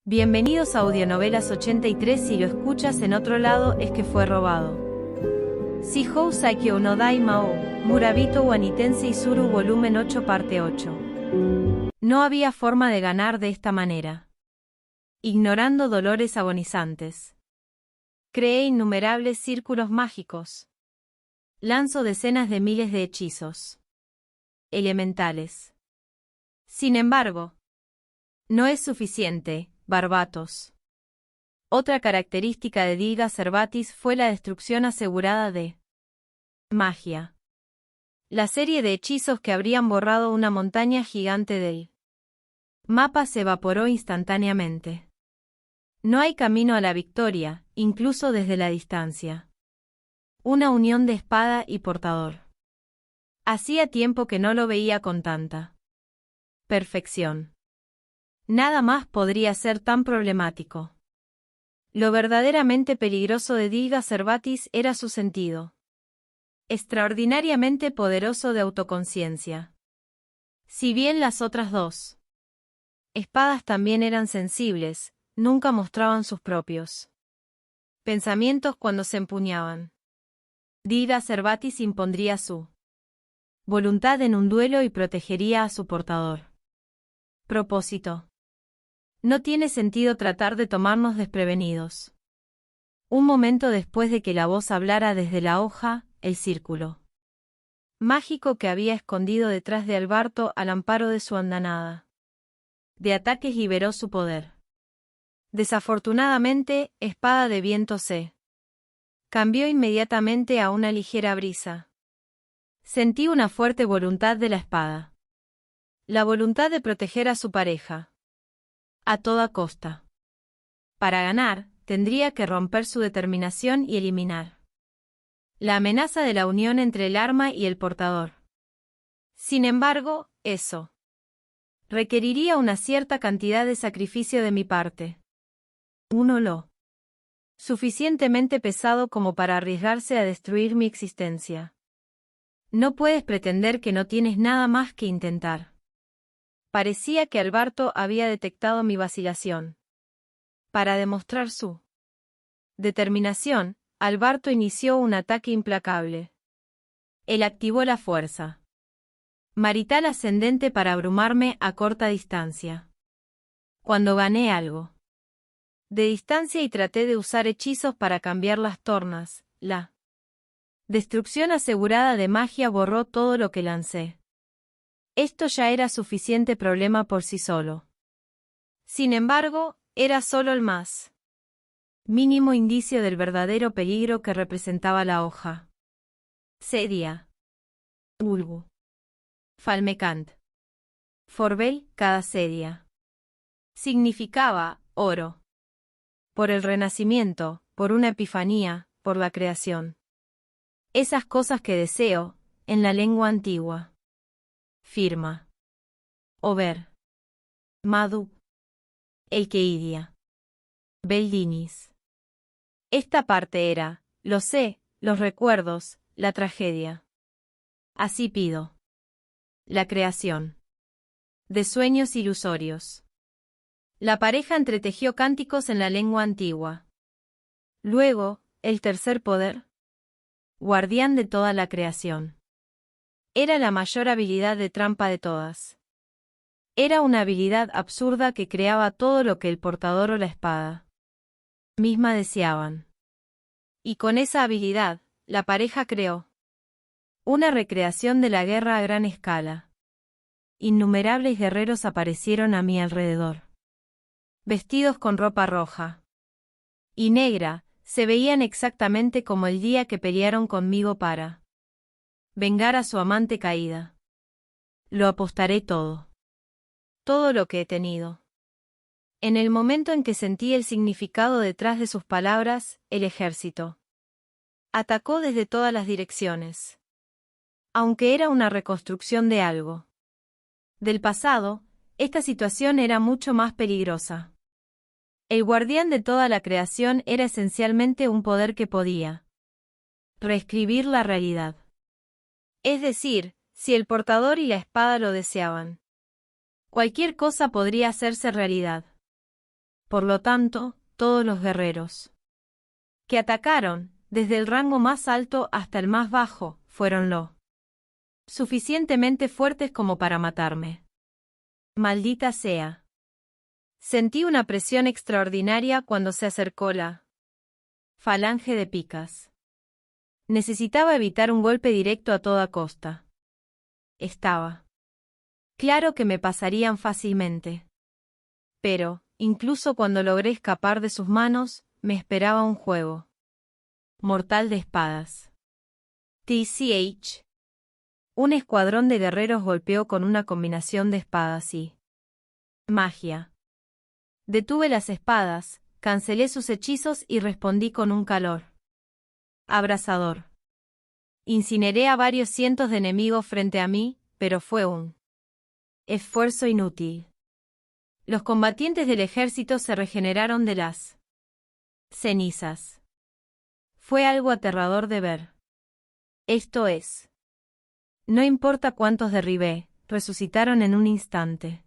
Bienvenidos a Audionovelas 83. Si lo escuchas en otro lado es que fue robado. Shihou Saikyo no Dai Mao, Murabito Wanitense Suru volumen 8 parte 8. No había forma de ganar de esta manera. Ignorando dolores agonizantes. Creé innumerables círculos mágicos. Lanzo decenas de miles de hechizos elementales. Sin embargo, no es suficiente, Barbatos. Otra característica de Diga Cervatis fue la destrucción asegurada de magia. La serie de hechizos que habrían borrado una montaña gigante del mapa se evaporó instantáneamente. No hay camino a la victoria, incluso desde la distancia. Una unión de espada y portador. Hacía tiempo que no lo veía con tanta perfección. Nada más podría ser tan problemático. Lo verdaderamente peligroso de Diga Cervatis era su sentido extraordinariamente poderoso de autoconciencia. Si bien las otras dos espadas también eran sensibles, nunca mostraban sus propios pensamientos cuando se empuñaban. Diga Cervatis impondría su voluntad en un duelo y protegería a su portador. Propósito. No tiene sentido tratar de tomarnos desprevenidos. Un momento después de que la voz hablara desde la hoja, el círculo mágico que había escondido detrás de Alberto al amparo de su andanada de ataques liberó su poder. Desafortunadamente, Espada de Viento se cambió inmediatamente a una ligera brisa. Sentí una fuerte voluntad de la espada. La voluntad de proteger a su pareja. A toda costa. Para ganar, tendría que romper su determinación y eliminar la amenaza de la unión entre el arma y el portador. Sin embargo, eso requeriría una cierta cantidad de sacrificio de mi parte. Uno lo suficientemente pesado como para arriesgarse a destruir mi existencia. No puedes pretender que no tienes nada más que intentar. Parecía que Alberto había detectado mi vacilación. Para demostrar su determinación, Alberto inició un ataque implacable. Él activó la fuerza marital ascendente para abrumarme a corta distancia. Cuando gané algo de distancia y traté de usar hechizos para cambiar las tornas, la destrucción asegurada de magia borró todo lo que lancé. Esto ya era suficiente problema por sí solo. Sin embargo, era solo el más mínimo indicio del verdadero peligro que representaba la hoja. Sedia. Ulgu. Falmecant. Forbel, cada sedia. Significaba, oro. Por el renacimiento, por una epifanía, por la creación. Esas cosas que deseo, en la lengua antigua. Firma. Over. Madu. Eikeidia. Beldinis. Esta parte era, lo sé, los recuerdos, la tragedia. Así pido. La creación. De sueños ilusorios. La pareja entretejió cánticos en la lengua antigua. Luego, el tercer poder. Guardián de toda la creación. Era la mayor habilidad de trampa de todas. Era una habilidad absurda que creaba todo lo que el portador o la espada misma deseaban. Y con esa habilidad, la pareja creó una recreación de la guerra a gran escala. Innumerables guerreros aparecieron a mi alrededor. Vestidos con ropa roja y negra, se veían exactamente como el día que pelearon conmigo para vengar a su amante caída. Lo apostaré todo. Todo lo que he tenido. En el momento en que sentí el significado detrás de sus palabras, el ejército atacó desde todas las direcciones. Aunque era una reconstrucción de algo del pasado, esta situación era mucho más peligrosa. El guardián de toda la creación era esencialmente un poder que podía reescribir la realidad. Es decir, si el portador y la espada lo deseaban, cualquier cosa podría hacerse realidad. por lo tanto, todos los guerreros que atacaron, desde el rango más alto hasta el más bajo, fueron lo suficientemente fuertes como para matarme. Maldita sea. Sentí una presión extraordinaria cuando se acercó la falange de picas. Necesitaba evitar un golpe directo a toda costa. Estaba claro que me pasarían fácilmente. Pero, incluso cuando logré escapar de sus manos, me esperaba un juego mortal de espadas. TCH. Un escuadrón de guerreros golpeó con una combinación de espadas y magia. Detuve las espadas, cancelé sus hechizos y respondí con un calor abrasador. Incineré a varios cientos de enemigos frente a mí, pero fue un esfuerzo inútil. Los combatientes del ejército se regeneraron de las cenizas. Fue algo aterrador de ver. Esto es. No importa cuántos derribé, resucitaron en un instante.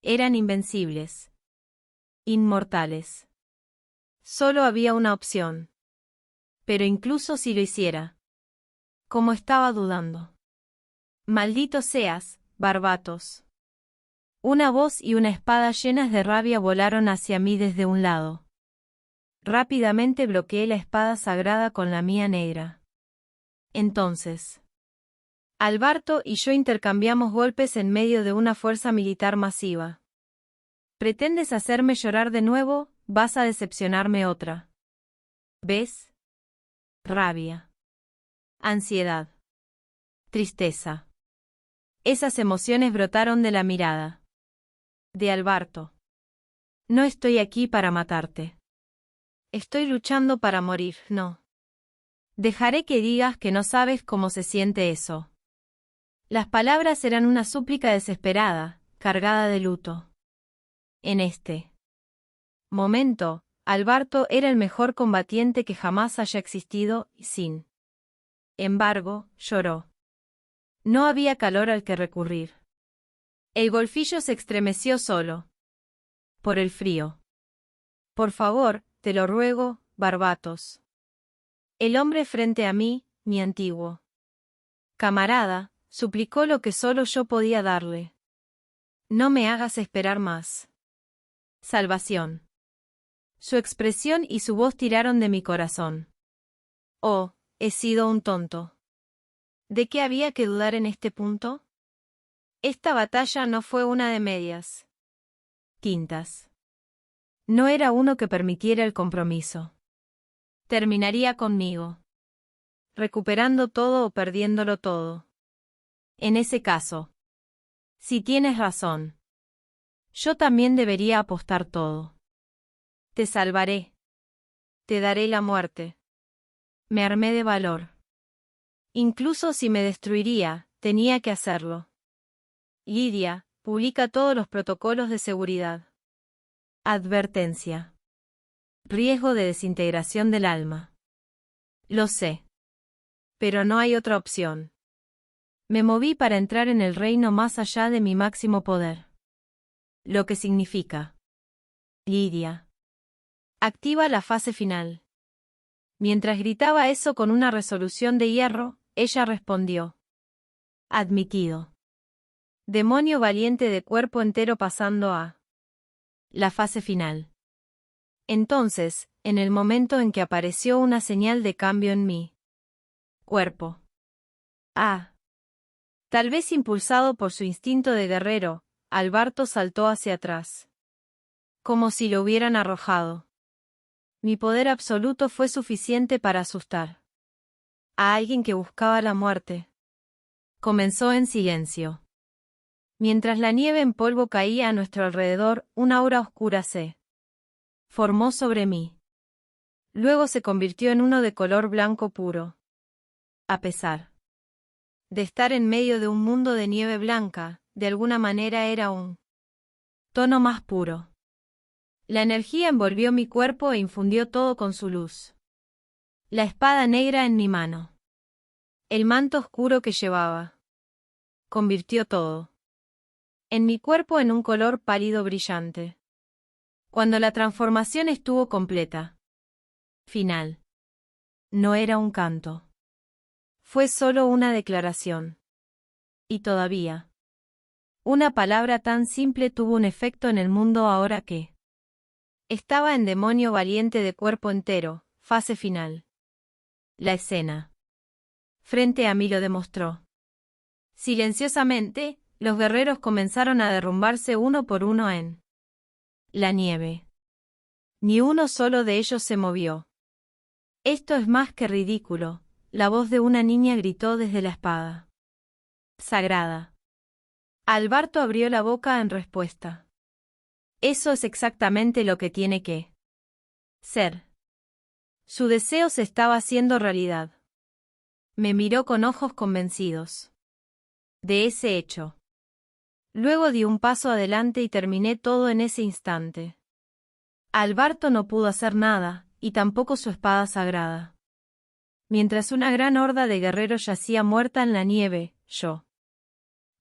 Eran invencibles. Inmortales. Solo había una opción. Pero incluso si lo hiciera. Como estaba dudando. Maldito seas, Barbatos. Una voz y una espada llenas de rabia volaron hacia mí desde un lado. Rápidamente bloqueé la espada sagrada con la mía negra. Entonces, Albarto y yo intercambiamos golpes en medio de una fuerza militar masiva. ¿Pretendes hacerme llorar de nuevo? Vas a decepcionarme otra. ¿Ves? Rabia. Ansiedad. Tristeza. Esas emociones brotaron de la mirada de Albarto. No estoy aquí para matarte. Estoy luchando para morir, no. Dejaré que digas que no sabes cómo se siente eso. Las palabras eran una súplica desesperada, cargada de luto. En este momento, Albarto era el mejor combatiente que jamás haya existido, y sin embargo, lloró. No había calor al que recurrir. El golfillo se estremeció solo. Por el frío. Por favor, te lo ruego, Barbatos. El hombre frente a mí, mi antiguo camarada, suplicó lo que solo yo podía darle. No me hagas esperar más. Salvación. Su expresión y su voz tiraron de mi corazón. Oh, he sido un tonto. ¿De qué había que dudar en este punto? Esta batalla no fue una de medias tintas. No era uno que permitiera el compromiso. Terminaría conmigo. Recuperando todo o perdiéndolo todo. En ese caso. Si tienes razón. Yo también debería apostar todo. Te salvaré. Te daré la muerte. Me armé de valor. Incluso si me destruiría, tenía que hacerlo. Lidia, publica todos los protocolos de seguridad. Advertencia. Riesgo de desintegración del alma. Lo sé. Pero no hay otra opción. Me moví para entrar en el reino más allá de mi máximo poder. Lo que significa. Lidia. Activa la fase final. Mientras gritaba eso con una resolución de hierro, ella respondió. Admitido. Demonio valiente de cuerpo entero pasando a la fase final. Entonces, en el momento en que apareció una señal de cambio en mi cuerpo. Tal vez impulsado por su instinto de guerrero, Albarto saltó hacia atrás. Como si lo hubieran arrojado. Mi poder absoluto fue suficiente para asustar a alguien que buscaba la muerte. Comenzó en silencio. Mientras la nieve en polvo caía a nuestro alrededor, una aura oscura se formó sobre mí. Luego se convirtió en uno de color blanco puro. A pesar de estar en medio de un mundo de nieve blanca, de alguna manera era un tono más puro. La energía envolvió mi cuerpo e infundió todo con su luz. La espada negra en mi mano. El manto oscuro que llevaba. Convirtió todo en mi cuerpo en un color pálido brillante. Cuando la transformación estuvo completa. Final. No era un canto. Fue solo una declaración. Y todavía. Una palabra tan simple tuvo un efecto en el mundo ahora que estaba en demonio valiente de cuerpo entero, fase final. La escena frente a mí lo demostró. Silenciosamente, los guerreros comenzaron a derrumbarse uno por uno en la nieve. Ni uno solo de ellos se movió. Esto es más que ridículo, la voz de una niña gritó desde la espada sagrada. Alberto abrió la boca en respuesta. Eso es exactamente lo que tiene que ser. Su deseo se estaba haciendo realidad. Me miró con ojos convencidos de ese hecho. Luego di un paso adelante y terminé todo en ese instante. Alberto no pudo hacer nada, y tampoco su espada sagrada. Mientras una gran horda de guerreros yacía muerta en la nieve, yo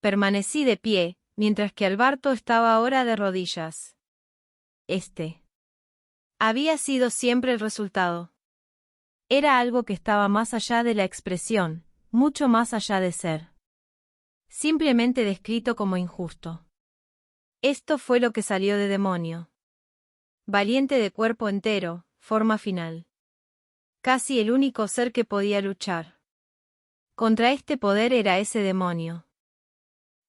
permanecí de pie, mientras que Alberto estaba ahora de rodillas. Había sido siempre el resultado. Era algo que estaba más allá de la expresión, mucho más allá de ser simplemente descrito como injusto. Esto fue lo que salió de demonio. Valiente de cuerpo entero, forma final. Casi el único ser que podía luchar contra este poder era ese demonio.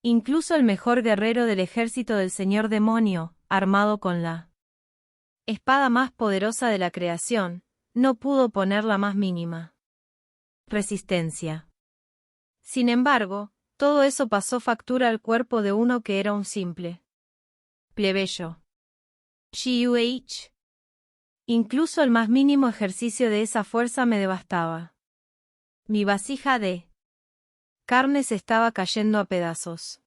Incluso el mejor guerrero del ejército del señor demonio, armado con la espada más poderosa de la creación, no pudo poner la más mínima resistencia. Sin embargo, todo eso pasó factura al cuerpo de uno que era un simple plebeyo. Shuh. Incluso el más mínimo ejercicio de esa fuerza me devastaba. Mi vasija de carne se estaba cayendo a pedazos.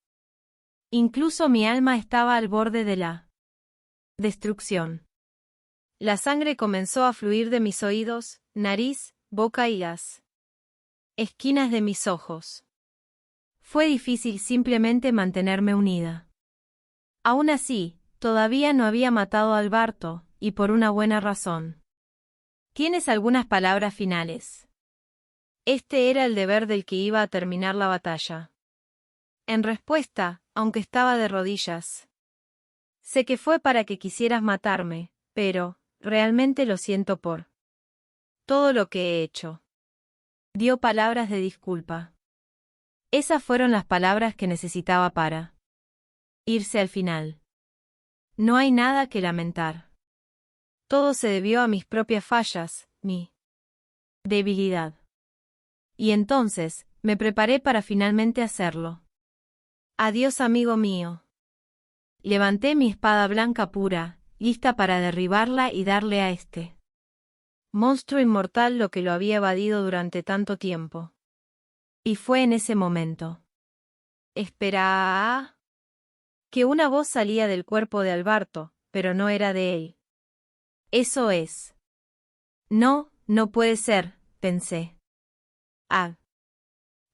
Incluso mi alma estaba al borde de la destrucción. La sangre comenzó a fluir de mis oídos, nariz, boca y las esquinas de mis ojos. Fue difícil simplemente mantenerme unida. Aún así, todavía no había matado a Alberto, y por una buena razón. ¿Tienes algunas palabras finales? Este era el deber del que iba a terminar la batalla. En respuesta, aunque estaba de rodillas. Sé que fue para que quisieras matarme, pero, realmente lo siento por todo lo que he hecho. Dio palabras de disculpa. Esas fueron las palabras que necesitaba para irse al final. No hay nada que lamentar. Todo se debió a mis propias fallas, mi debilidad. Y entonces, me preparé para finalmente hacerlo. Adiós, amigo mío. Levanté mi espada blanca pura, lista para derribarla y darle a este monstruo inmortal lo que lo había evadido durante tanto tiempo. Y fue en ese momento. Espera. Que una voz salía del cuerpo de Alberto, pero no era de él. Eso es. No, no puede ser, pensé. Ah.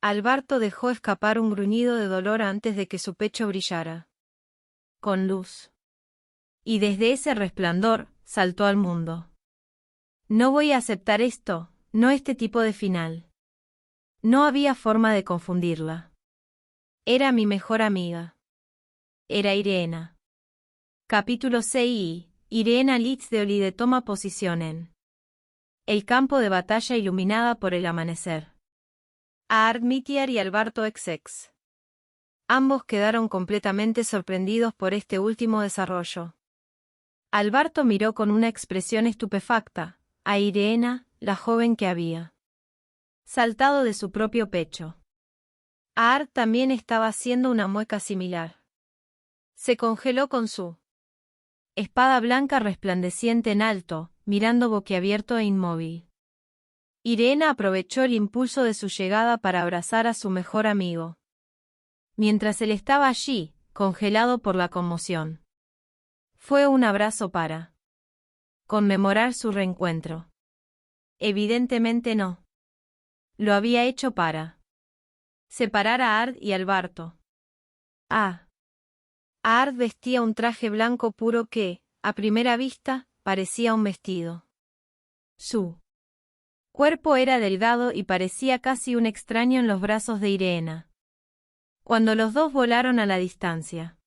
Alberto dejó escapar un gruñido de dolor antes de que su pecho brillara con luz. Y desde ese resplandor, saltó al mundo. No voy a aceptar esto, no este tipo de final. No había forma de confundirla. Era mi mejor amiga. Era Irena. Capítulo 6. Irena Litz de Olide toma posición en el campo de batalla iluminada por el amanecer. Ard Mitiar y Alberto XX. Ambos quedaron completamente sorprendidos por este último desarrollo. Alberto miró con una expresión estupefacta a Irena, la joven que había saltado de su propio pecho. Ard también estaba haciendo una mueca similar. Se congeló con su espada blanca resplandeciente en alto, mirando boquiabierto e inmóvil. Irena aprovechó el impulso de su llegada para abrazar a su mejor amigo. Mientras él estaba allí, congelado por la conmoción. Fue un abrazo para conmemorar su reencuentro. Evidentemente no. Lo había hecho para separar a Ard y Alberto. Ard vestía un traje blanco puro que, a primera vista, parecía un vestido. Su cuerpo era delgado y parecía casi un extraño en los brazos de Irena. Cuando los dos volaron a la distancia.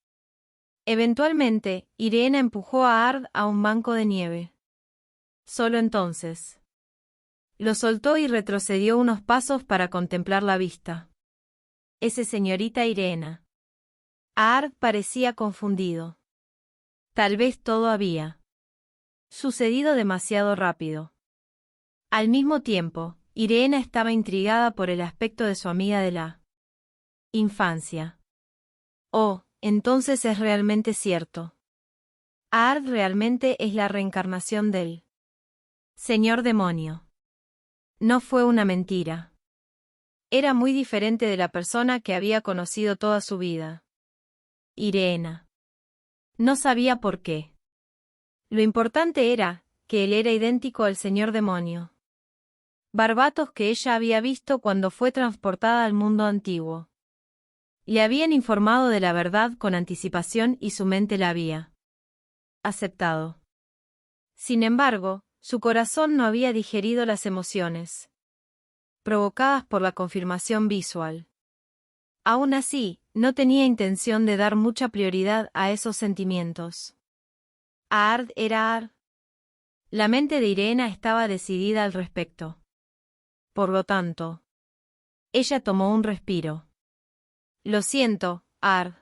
Eventualmente, Irena empujó a Ard a un banco de nieve. Solo entonces. Lo soltó y retrocedió unos pasos para contemplar la vista. Ese señorita Irena. Ard parecía confundido. Tal vez todo había sucedido demasiado rápido. Al mismo tiempo, Irena estaba intrigada por el aspecto de su amiga de la infancia. Oh, entonces es realmente cierto. Ard realmente es la reencarnación del señor demonio. No fue una mentira. Era muy diferente de la persona que había conocido toda su vida. Irena. No sabía por qué. Lo importante era que él era idéntico al señor demonio. Barbatos que ella había visto cuando fue transportada al mundo antiguo. Le habían informado de la verdad con anticipación y su mente la había aceptado. Sin embargo, su corazón no había digerido las emociones provocadas por la confirmación visual. Aún así, no tenía intención de dar mucha prioridad a esos sentimientos. Ard era Ard. La mente de Irena estaba decidida al respecto. Por lo tanto, ella tomó un respiro. Lo siento, Ard.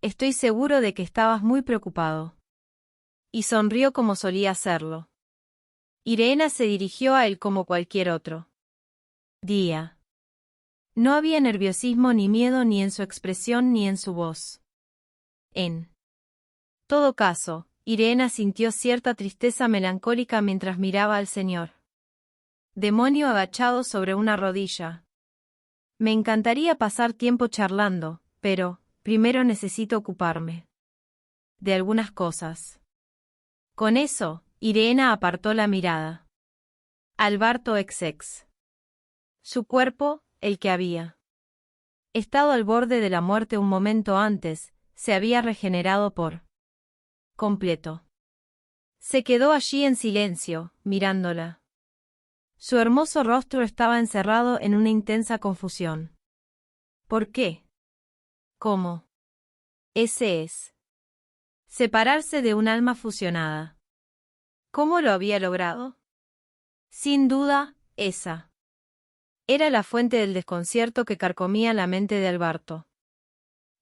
Estoy seguro de que estabas muy preocupado. Y sonrió como solía hacerlo. Irena se dirigió a él como cualquier otro día. No había nerviosismo ni miedo ni en su expresión ni en su voz. En todo caso, Irena sintió cierta tristeza melancólica mientras miraba al señor demonio agachado sobre una rodilla. Me encantaría pasar tiempo charlando, pero, primero necesito ocuparme de algunas cosas. Con eso, Irena apartó la mirada. Alberto XX. Su cuerpo, el que había estado al borde de la muerte un momento antes, se había regenerado por completo. Se quedó allí en silencio, mirándola. Su hermoso rostro estaba encerrado en una intensa confusión. ¿Por qué? ¿Cómo? Ese es separarse de un alma fusionada. ¿Cómo lo había logrado? Sin duda, esa era la fuente del desconcierto que carcomía la mente de Alberto.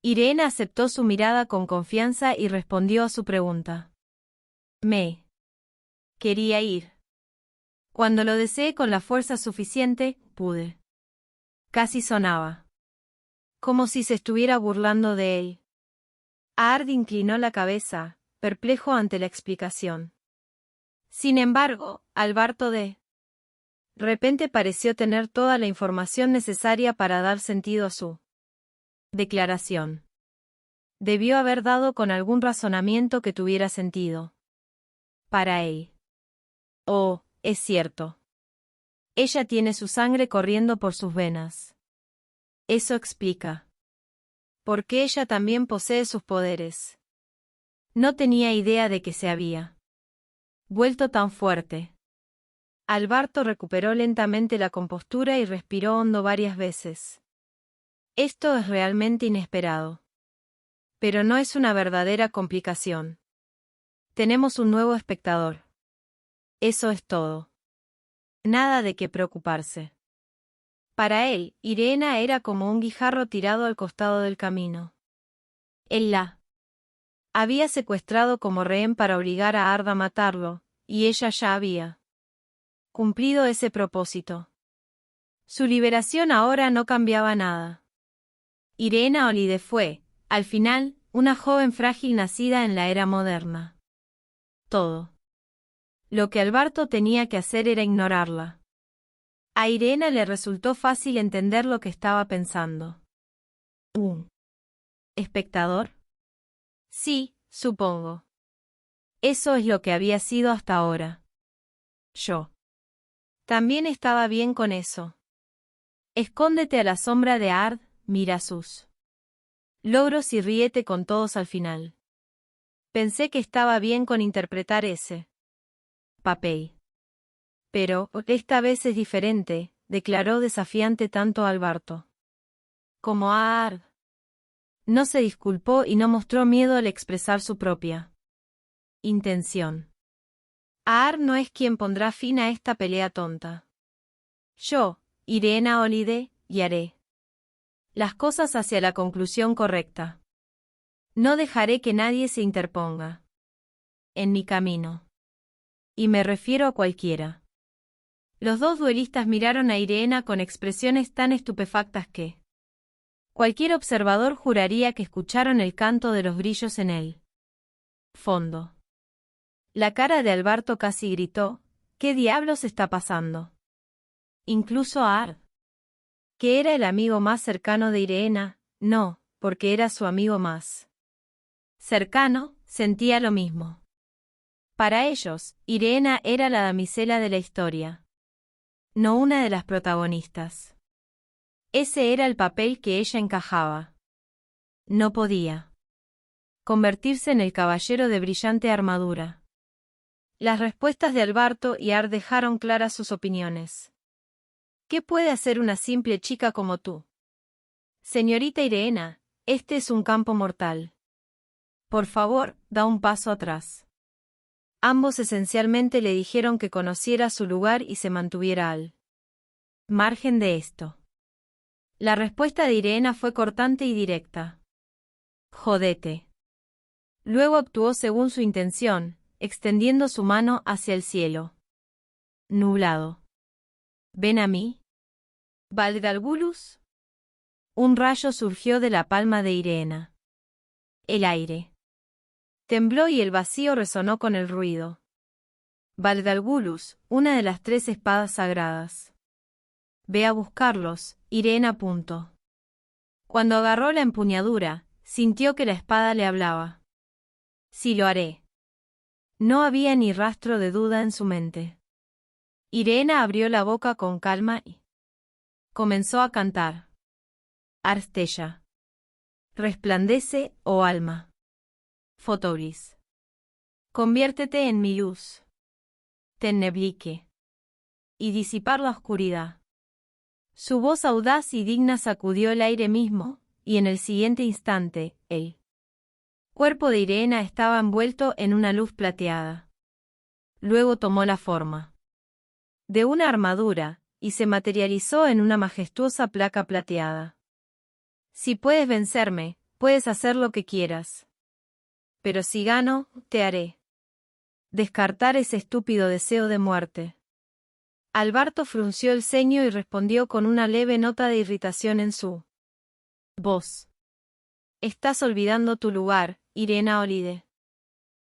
Irena aceptó su mirada con confianza y respondió a su pregunta. Me quería ir. Cuando lo deseé con la fuerza suficiente, pude. Casi sonaba como si se estuviera burlando de él. Ard inclinó la cabeza, perplejo ante la explicación. Sin embargo, Alberto de repente pareció tener toda la información necesaria para dar sentido a su declaración. Debió haber dado con algún razonamiento que tuviera sentido para él. Oh, es cierto. Ella tiene su sangre corriendo por sus venas. Eso explica por qué ella también posee sus poderes. No tenía idea de que se había vuelto tan fuerte. Alberto recuperó lentamente la compostura y respiró hondo varias veces. Esto es realmente inesperado. Pero no es una verdadera complicación. Tenemos un nuevo espectador. Eso es todo. Nada de qué preocuparse. Para él, Irena era como un guijarro tirado al costado del camino. Él la había secuestrado como rehén para obligar a Ard a matarlo, y ella ya había cumplido ese propósito. Su liberación ahora no cambiaba nada. Irena Olide fue, al final, una joven frágil nacida en la era moderna. Todo lo que Alberto tenía que hacer era ignorarla. A Irena le resultó fácil entender lo que estaba pensando. ¿Un espectador? Sí, supongo. Eso es lo que había sido hasta ahora. Yo también estaba bien con eso. Escóndete a la sombra de Ard, mira sus logros y ríete con todos al final. Pensé que estaba bien con interpretar ese papel. Pero, esta vez es diferente, declaró desafiante tanto a Alberto como a Ard. No se disculpó y no mostró miedo al expresar su propia intención. Ard no es quien pondrá fin a esta pelea tonta. Yo, Irena Olide, y haré las cosas hacia la conclusión correcta. No dejaré que nadie se interponga en mi camino. Y me refiero a cualquiera. Los dos duelistas miraron a Irena con expresiones tan estupefactas que cualquier observador juraría que escucharon el canto de los grillos en el fondo. La cara de Alberto casi gritó: ¿qué diablos está pasando? Incluso a Ard, que era el amigo más cercano de Irena, no, porque era su amigo más cercano, sentía lo mismo. Para ellos, Irena era la damisela de la historia, no una de las protagonistas. Ese era el papel que ella encajaba. No podía convertirse en el caballero de brillante armadura. Las respuestas de Alberto y Ard dejaron claras sus opiniones. ¿Qué puede hacer una simple chica como tú? Señorita Irena, este es un campo mortal. Por favor, da un paso atrás. Ambos esencialmente le dijeron que conociera su lugar y se mantuviera al margen de esto. La respuesta de Irena fue cortante y directa. Jódete. Luego actuó según su intención, extendiendo su mano hacia el cielo nublado. ¿Ven a mí? Valgalgulus. Un rayo surgió de la palma de Irena. El aire tembló y el vacío resonó con el ruido. Valgalgulus, una de las 3 espadas sagradas. Ve a buscarlos, Irena. Cuando agarró la empuñadura, sintió que la espada le hablaba. Sí, lo haré. No había ni rastro de duda en su mente. Irena abrió la boca con calma y comenzó a cantar. Arstella. Resplandece, oh alma. Fotobris. Conviértete en mi luz. Tenneblique. Y disipar la oscuridad. Su voz audaz y digna sacudió el aire mismo, y en el siguiente instante, el cuerpo de Irena estaba envuelto en una luz plateada. Luego tomó la forma de una armadura, y se materializó en una majestuosa placa plateada. Si puedes vencerme, puedes hacer lo que quieras. Pero si gano, te haré descartar ese estúpido deseo de muerte. Alberto frunció el ceño y respondió con una leve nota de irritación en su voz. Estás olvidando tu lugar, Irena Olide.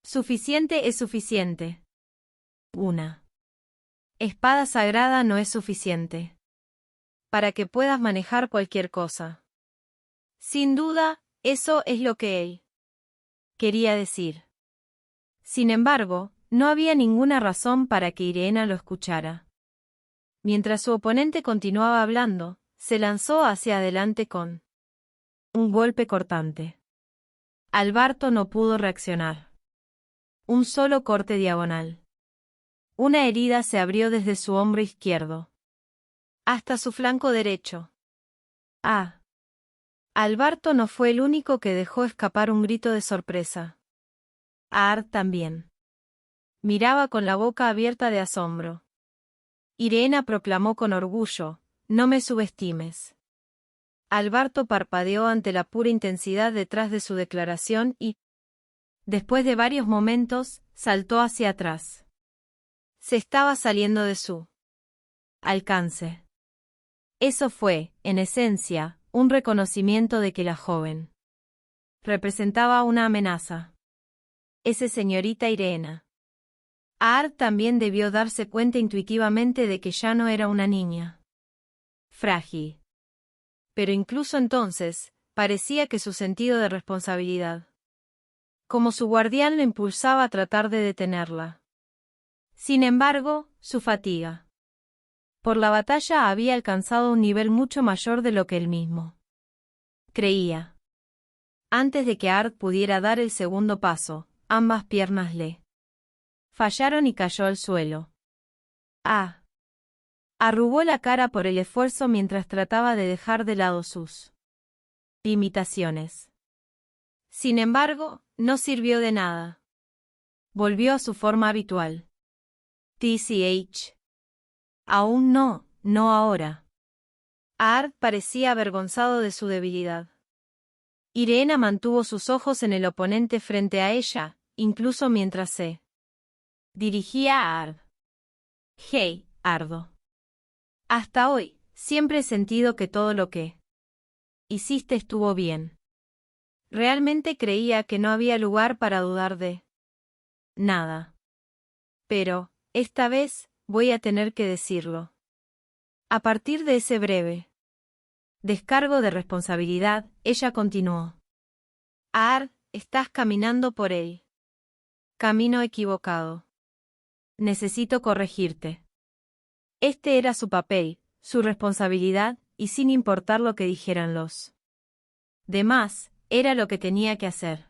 Suficiente es suficiente. Una espada sagrada no es suficiente para que puedas manejar cualquier cosa. Sin duda, eso es lo que él quería decir. Sin embargo, no había ninguna razón para que Irena lo escuchara. Mientras su oponente continuaba hablando, se lanzó hacia adelante con un golpe cortante. Alberto no pudo reaccionar. Un solo corte diagonal. Una herida se abrió desde su hombro izquierdo hasta su flanco derecho. Ah. Alberto no fue el único que dejó escapar un grito de sorpresa. Ard también miraba con la boca abierta de asombro. Irena proclamó con orgullo: no me subestimes. Alberto parpadeó ante la pura intensidad detrás de su declaración y, después de varios momentos, saltó hacia atrás. Se estaba saliendo de su alcance. Eso fue, en esencia, un reconocimiento de que la joven representaba una amenaza. Ese señorita Irena. Ard también debió darse cuenta intuitivamente de que ya no era una niña frágil. Pero incluso entonces, parecía que su sentido de responsabilidad como su guardián lo impulsaba a tratar de detenerla. Sin embargo, su fatiga por la batalla había alcanzado un nivel mucho mayor de lo que él mismo creía. Antes de que Ard pudiera dar el segundo paso, ambas piernas le fallaron y cayó al suelo. Arrugó la cara por el esfuerzo mientras trataba de dejar de lado sus limitaciones. Sin embargo, no sirvió de nada. Volvió a su forma habitual. TCH. Aún no, no ahora. Ard parecía avergonzado de su debilidad. Irena mantuvo sus ojos en el oponente frente a ella, incluso mientras se dirigía a Ard. Hey, Ardo. Hasta hoy, siempre he sentido que todo lo que hiciste estuvo bien. Realmente creía que no había lugar para dudar de nada. Pero, esta vez, voy a tener que decirlo. A partir de ese breve descargo de responsabilidad, ella continuó. Ard, estás caminando por el camino equivocado. Necesito corregirte. Este era su papel, su responsabilidad, y sin importar lo que dijeran los demás, era lo que tenía que hacer.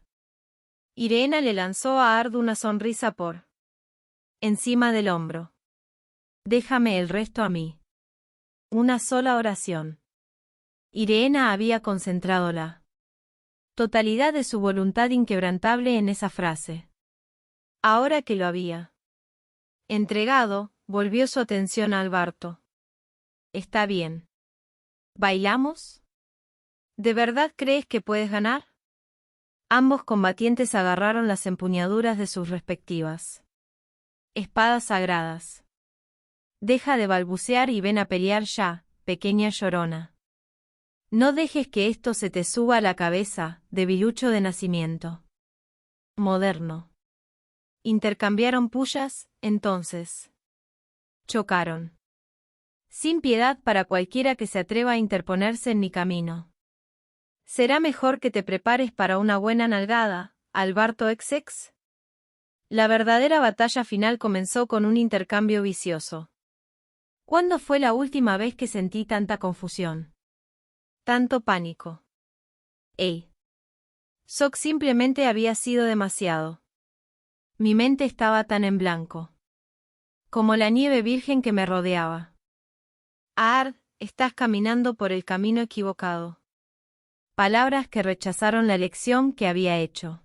Irena le lanzó a Ard una sonrisa por encima del hombro. Déjame el resto a mí. Una sola oración. Irena había concentrado la totalidad de su voluntad inquebrantable en esa frase. Ahora que lo había entregado, volvió su atención a Alberto. Está bien. ¿Bailamos? ¿De verdad crees que puedes ganar? Ambos combatientes agarraron las empuñaduras de sus respectivas espadas sagradas. Deja de balbucear y ven a pelear ya, pequeña llorona. No dejes que esto se te suba a la cabeza, debilucho de nacimiento. Moderno. Intercambiaron pullas, entonces. Chocaron. Sin piedad para cualquiera que se atreva a interponerse en mi camino. Será mejor que te prepares para una buena nalgada, Alberto XX. La verdadera batalla final comenzó con un intercambio vicioso. ¿Cuándo fue la última vez que sentí tanta confusión? Tanto pánico. Shock simplemente había sido demasiado. Mi mente estaba tan en blanco. Como la nieve virgen que me rodeaba. Ard, estás caminando por el camino equivocado. Palabras que rechazaron la lección que había hecho.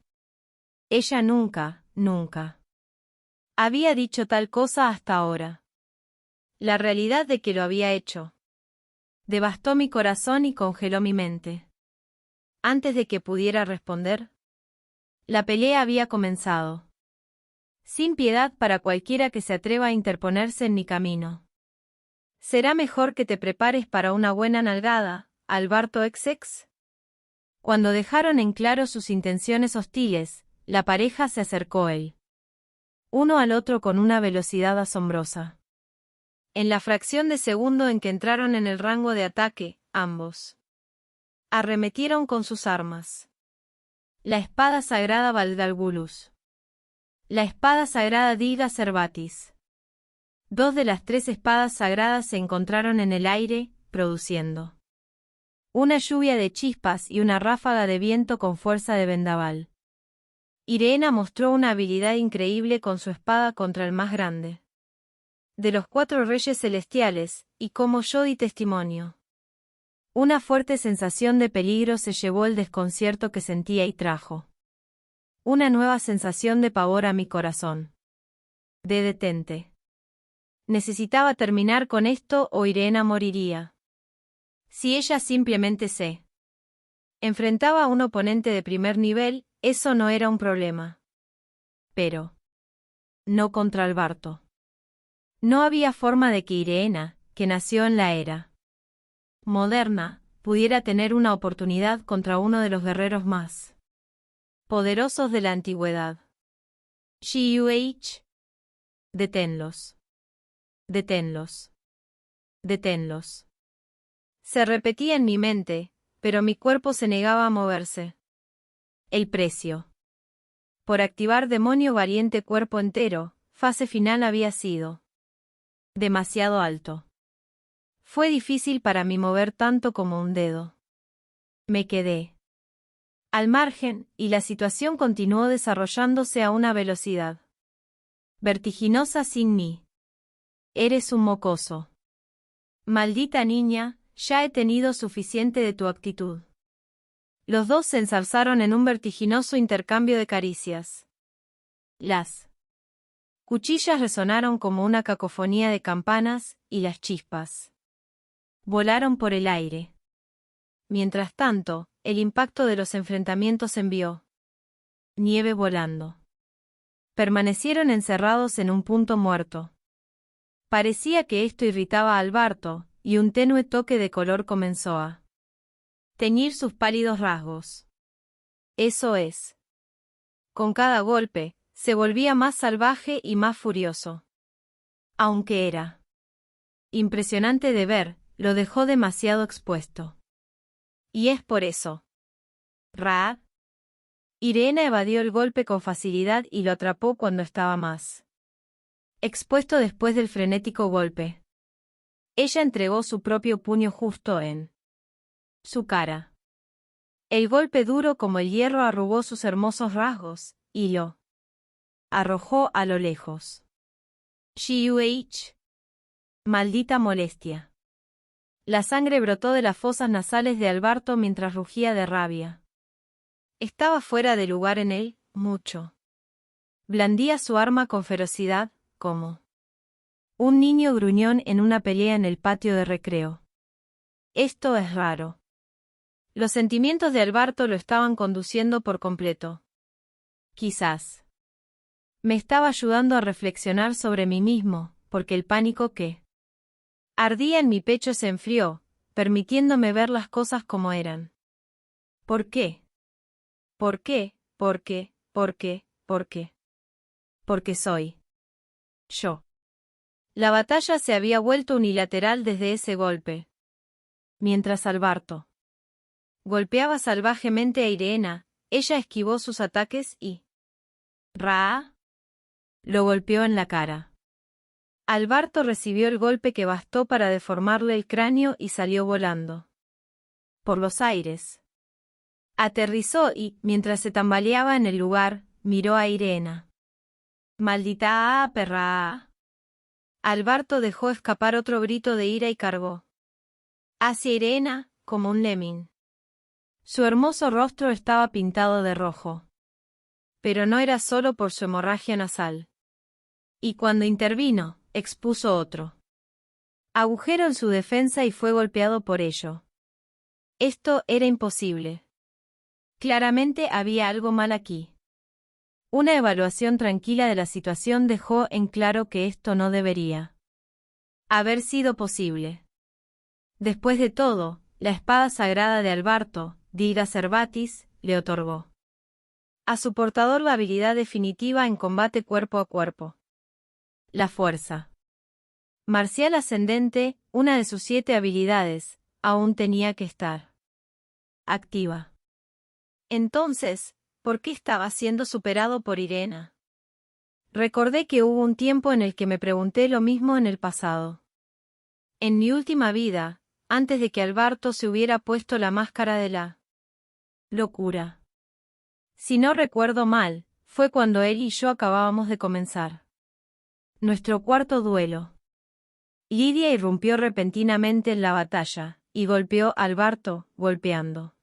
Ella nunca había dicho tal cosa hasta ahora. La realidad de que lo había hecho devastó mi corazón y congeló mi mente. Antes de que pudiera responder, la pelea había comenzado. Sin piedad para cualquiera que se atreva a interponerse en mi camino. Será mejor que te prepares para una buena nalgada, Alberto XX. Cuando dejaron en claro sus intenciones hostiles, la pareja se acercó uno al otro con una velocidad asombrosa. En la fracción de segundo en que entraron en el rango de ataque, ambos arremetieron con sus armas. La espada sagrada Valdalgulus. La espada sagrada Diga Cervatis. Dos de las tres espadas sagradas se encontraron en el aire, produciendo una lluvia de chispas y una ráfaga de viento con fuerza de vendaval. Irena mostró una habilidad increíble con su espada contra el más grande de los 4 reyes celestiales, y como yo di testimonio. Una fuerte sensación de peligro se llevó el desconcierto que sentía y trajo una nueva sensación de pavor a mi corazón. Detente. Necesitaba terminar con esto o Irena moriría. Si ella simplemente se enfrentaba a un oponente de primer nivel, eso no era un problema. Pero no contra Alberto. No había forma de que Irena, que nació en la era moderna, pudiera tener una oportunidad contra uno de los guerreros más poderosos de la antigüedad. Shuh. Deténlos. Deténlos. Deténlos. Se repetía en mi mente, pero mi cuerpo se negaba a moverse. El precio por activar demonio valiente cuerpo entero, fase final había sido demasiado alto. Fue difícil para mí mover tanto como un dedo. Me quedé al margen, y la situación continuó desarrollándose a una velocidad vertiginosa sin mí. Eres un mocoso. Maldita niña, ya he tenido suficiente de tu actitud. Los dos se ensalzaron en un vertiginoso intercambio de caricias. Las cuchillas resonaron como una cacofonía de campanas, y las chispas volaron por el aire. Mientras tanto, el impacto de los enfrentamientos envió nieve volando. Permanecieron encerrados en un punto muerto. Parecía que esto irritaba a Alberto, y un tenue toque de color comenzó a teñir sus pálidos rasgos. Eso es. Con cada golpe, se volvía más salvaje y más furioso. Aunque era impresionante de ver, lo dejó demasiado expuesto. Y es por eso. Raad. Irena evadió el golpe con facilidad y lo atrapó cuando estaba más expuesto después del frenético golpe. Ella entregó su propio puño justo en su cara. El golpe duro como el hierro arrugó sus hermosos rasgos, y lo arrojó a lo lejos. Shuh. Maldita molestia. La sangre brotó de las fosas nasales de Alberto mientras rugía de rabia. Estaba fuera de lugar en él, mucho. Blandía su arma con ferocidad, como un niño gruñón en una pelea en el patio de recreo. Esto es raro. Los sentimientos de Alberto lo estaban conduciendo por completo. Quizás me estaba ayudando a reflexionar sobre mí mismo, porque el pánico que ardía en mi pecho se enfrió, permitiéndome ver las cosas como eran. ¿Por qué? ¿Por qué? ¿Por qué? ¿Por qué? ¿Por qué? Porque soy yo. La batalla se había vuelto unilateral desde ese golpe. Mientras Alberto golpeaba salvajemente a Irena, ella esquivó sus ataques y Ra lo golpeó en la cara. Alberto recibió el golpe que bastó para deformarle el cráneo y salió volando por los aires. Aterrizó y, mientras se tambaleaba en el lugar, miró a Irena. ¡Maldita perra! Alberto dejó escapar otro grito de ira y cargó hacia Irena, como un lemming. Su hermoso rostro estaba pintado de rojo. Pero no era solo por su hemorragia nasal. Y cuando intervino, expuso otro agujero en su defensa y fue golpeado por ello. Esto era imposible. Claramente había algo mal aquí. Una evaluación tranquila de la situación dejó en claro que esto no debería haber sido posible. Después de todo, la espada sagrada de Alberto, Dira Cervatis, le otorgó a su portador la habilidad definitiva en combate cuerpo a cuerpo. La fuerza marcial ascendente, una de sus 7 habilidades, aún tenía que estar activa. Entonces, ¿por qué estaba siendo superado por Irena? Recordé que hubo un tiempo en el que me pregunté lo mismo en el pasado. En mi última vida, antes de que Alberto se hubiera puesto la máscara de la locura. Si no recuerdo mal, fue cuando él y yo acabábamos de comenzar nuestro cuarto duelo. Lidia irrumpió repentinamente en la batalla, y golpeó a Alberto, golpeando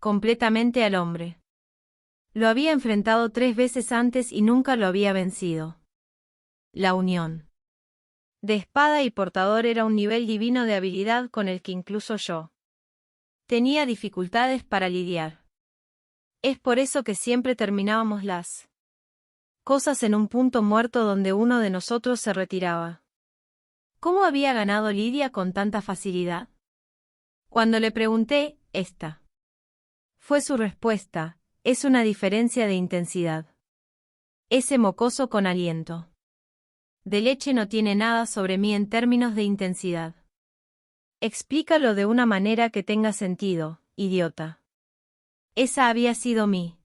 completamente al hombre. Lo había enfrentado 3 veces antes y nunca lo había vencido. La unión de espada y portador era un nivel divino de habilidad con el que incluso yo tenía dificultades para lidiar. Es por eso que siempre terminábamos las cosas en un punto muerto donde uno de nosotros se retiraba. ¿Cómo había ganado Lidia con tanta facilidad? Cuando le pregunté, esta fue su respuesta: es una diferencia de intensidad. Ese mocoso con aliento de leche no tiene nada sobre mí en términos de intensidad. Explícalo de una manera que tenga sentido, idiota. Esa había sido mi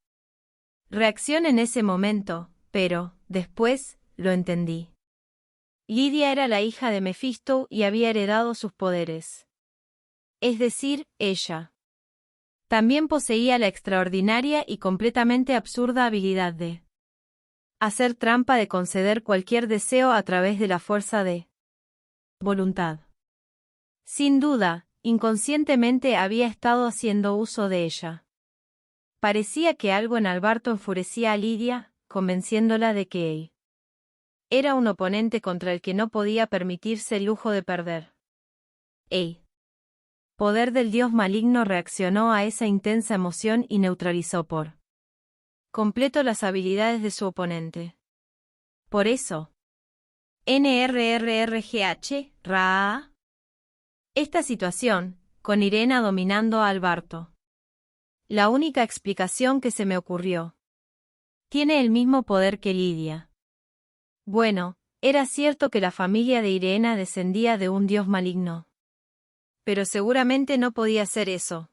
reacción en ese momento, pero, después, lo entendí. Lidia era la hija de Mefisto y había heredado sus poderes. Es decir, ella También poseía la extraordinaria y completamente absurda habilidad de hacer trampa, de conceder cualquier deseo a través de la fuerza de voluntad. Sin duda, inconscientemente había estado haciendo uso de ella. Parecía que algo en Alberto enfurecía a Lidia, convenciéndola de que él era un oponente contra el que no podía permitirse el lujo de perder. El poder del dios maligno reaccionó a esa intensa emoción y neutralizó por completo las habilidades de su oponente. Por eso, NRRRGH, Ra. Esta situación, con Irena dominando a Alberto. La única explicación que se me ocurrió. Tiene el mismo poder que Lidia. Bueno, era cierto que la familia de Irena descendía de un dios maligno. Pero seguramente no podía ser eso.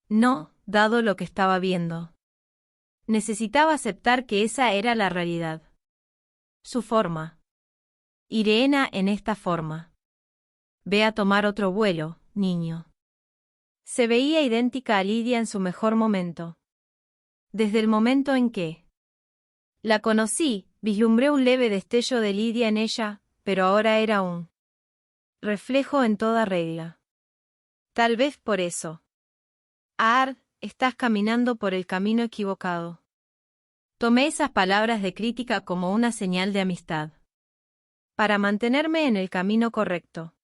No, dado lo que estaba viendo. Necesitaba aceptar que esa era la realidad. Su forma. Irena en esta forma. Ve a tomar otro vuelo, niño. Se veía idéntica a Lidia en su mejor momento. Desde el momento en que la conocí, vislumbré un leve destello de Lidia en ella, pero ahora era un reflejo en toda regla. Tal vez por eso. Ard, estás caminando por el camino equivocado. Tomé esas palabras de crítica como una señal de amistad. Para mantenerme en el camino correcto.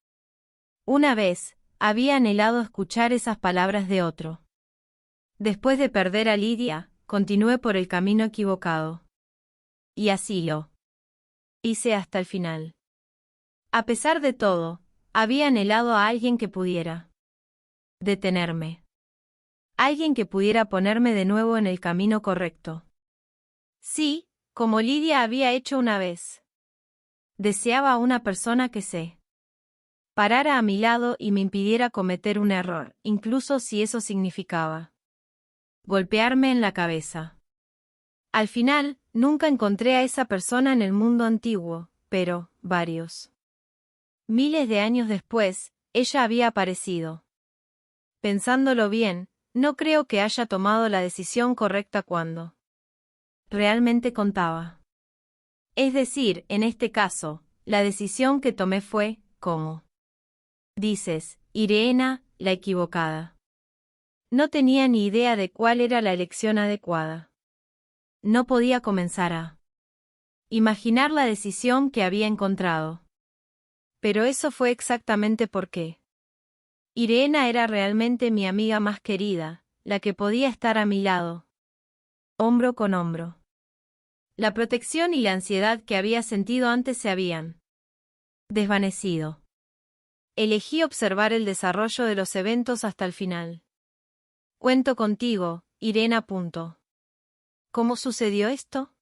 Una vez, había anhelado escuchar esas palabras de otro. Después de perder a Lidia, continué por el camino equivocado. Y así lo hice hasta el final. A pesar de todo, había anhelado a alguien que pudiera detenerme. Alguien que pudiera ponerme de nuevo en el camino correcto. Sí, como Lidia había hecho una vez. Deseaba a una persona que se parara a mi lado y me impidiera cometer un error, incluso si eso significaba golpearme en la cabeza. Al final, nunca encontré a esa persona en el mundo antiguo, pero, varios miles de años después, ella había aparecido. Pensándolo bien, no creo que haya tomado la decisión correcta cuando realmente contaba. Es decir, en este caso, la decisión que tomé fue, como dices, Irena, la equivocada. No tenía ni idea de cuál era la elección adecuada. No podía comenzar a imaginar la decisión que había encontrado. Pero eso fue exactamente por qué. Irena era realmente mi amiga más querida, la que podía estar a mi lado, hombro con hombro. La protección y la ansiedad que había sentido antes se habían desvanecido. Elegí observar el desarrollo de los eventos hasta el final. Cuento contigo, Irena. ¿Cómo sucedió esto?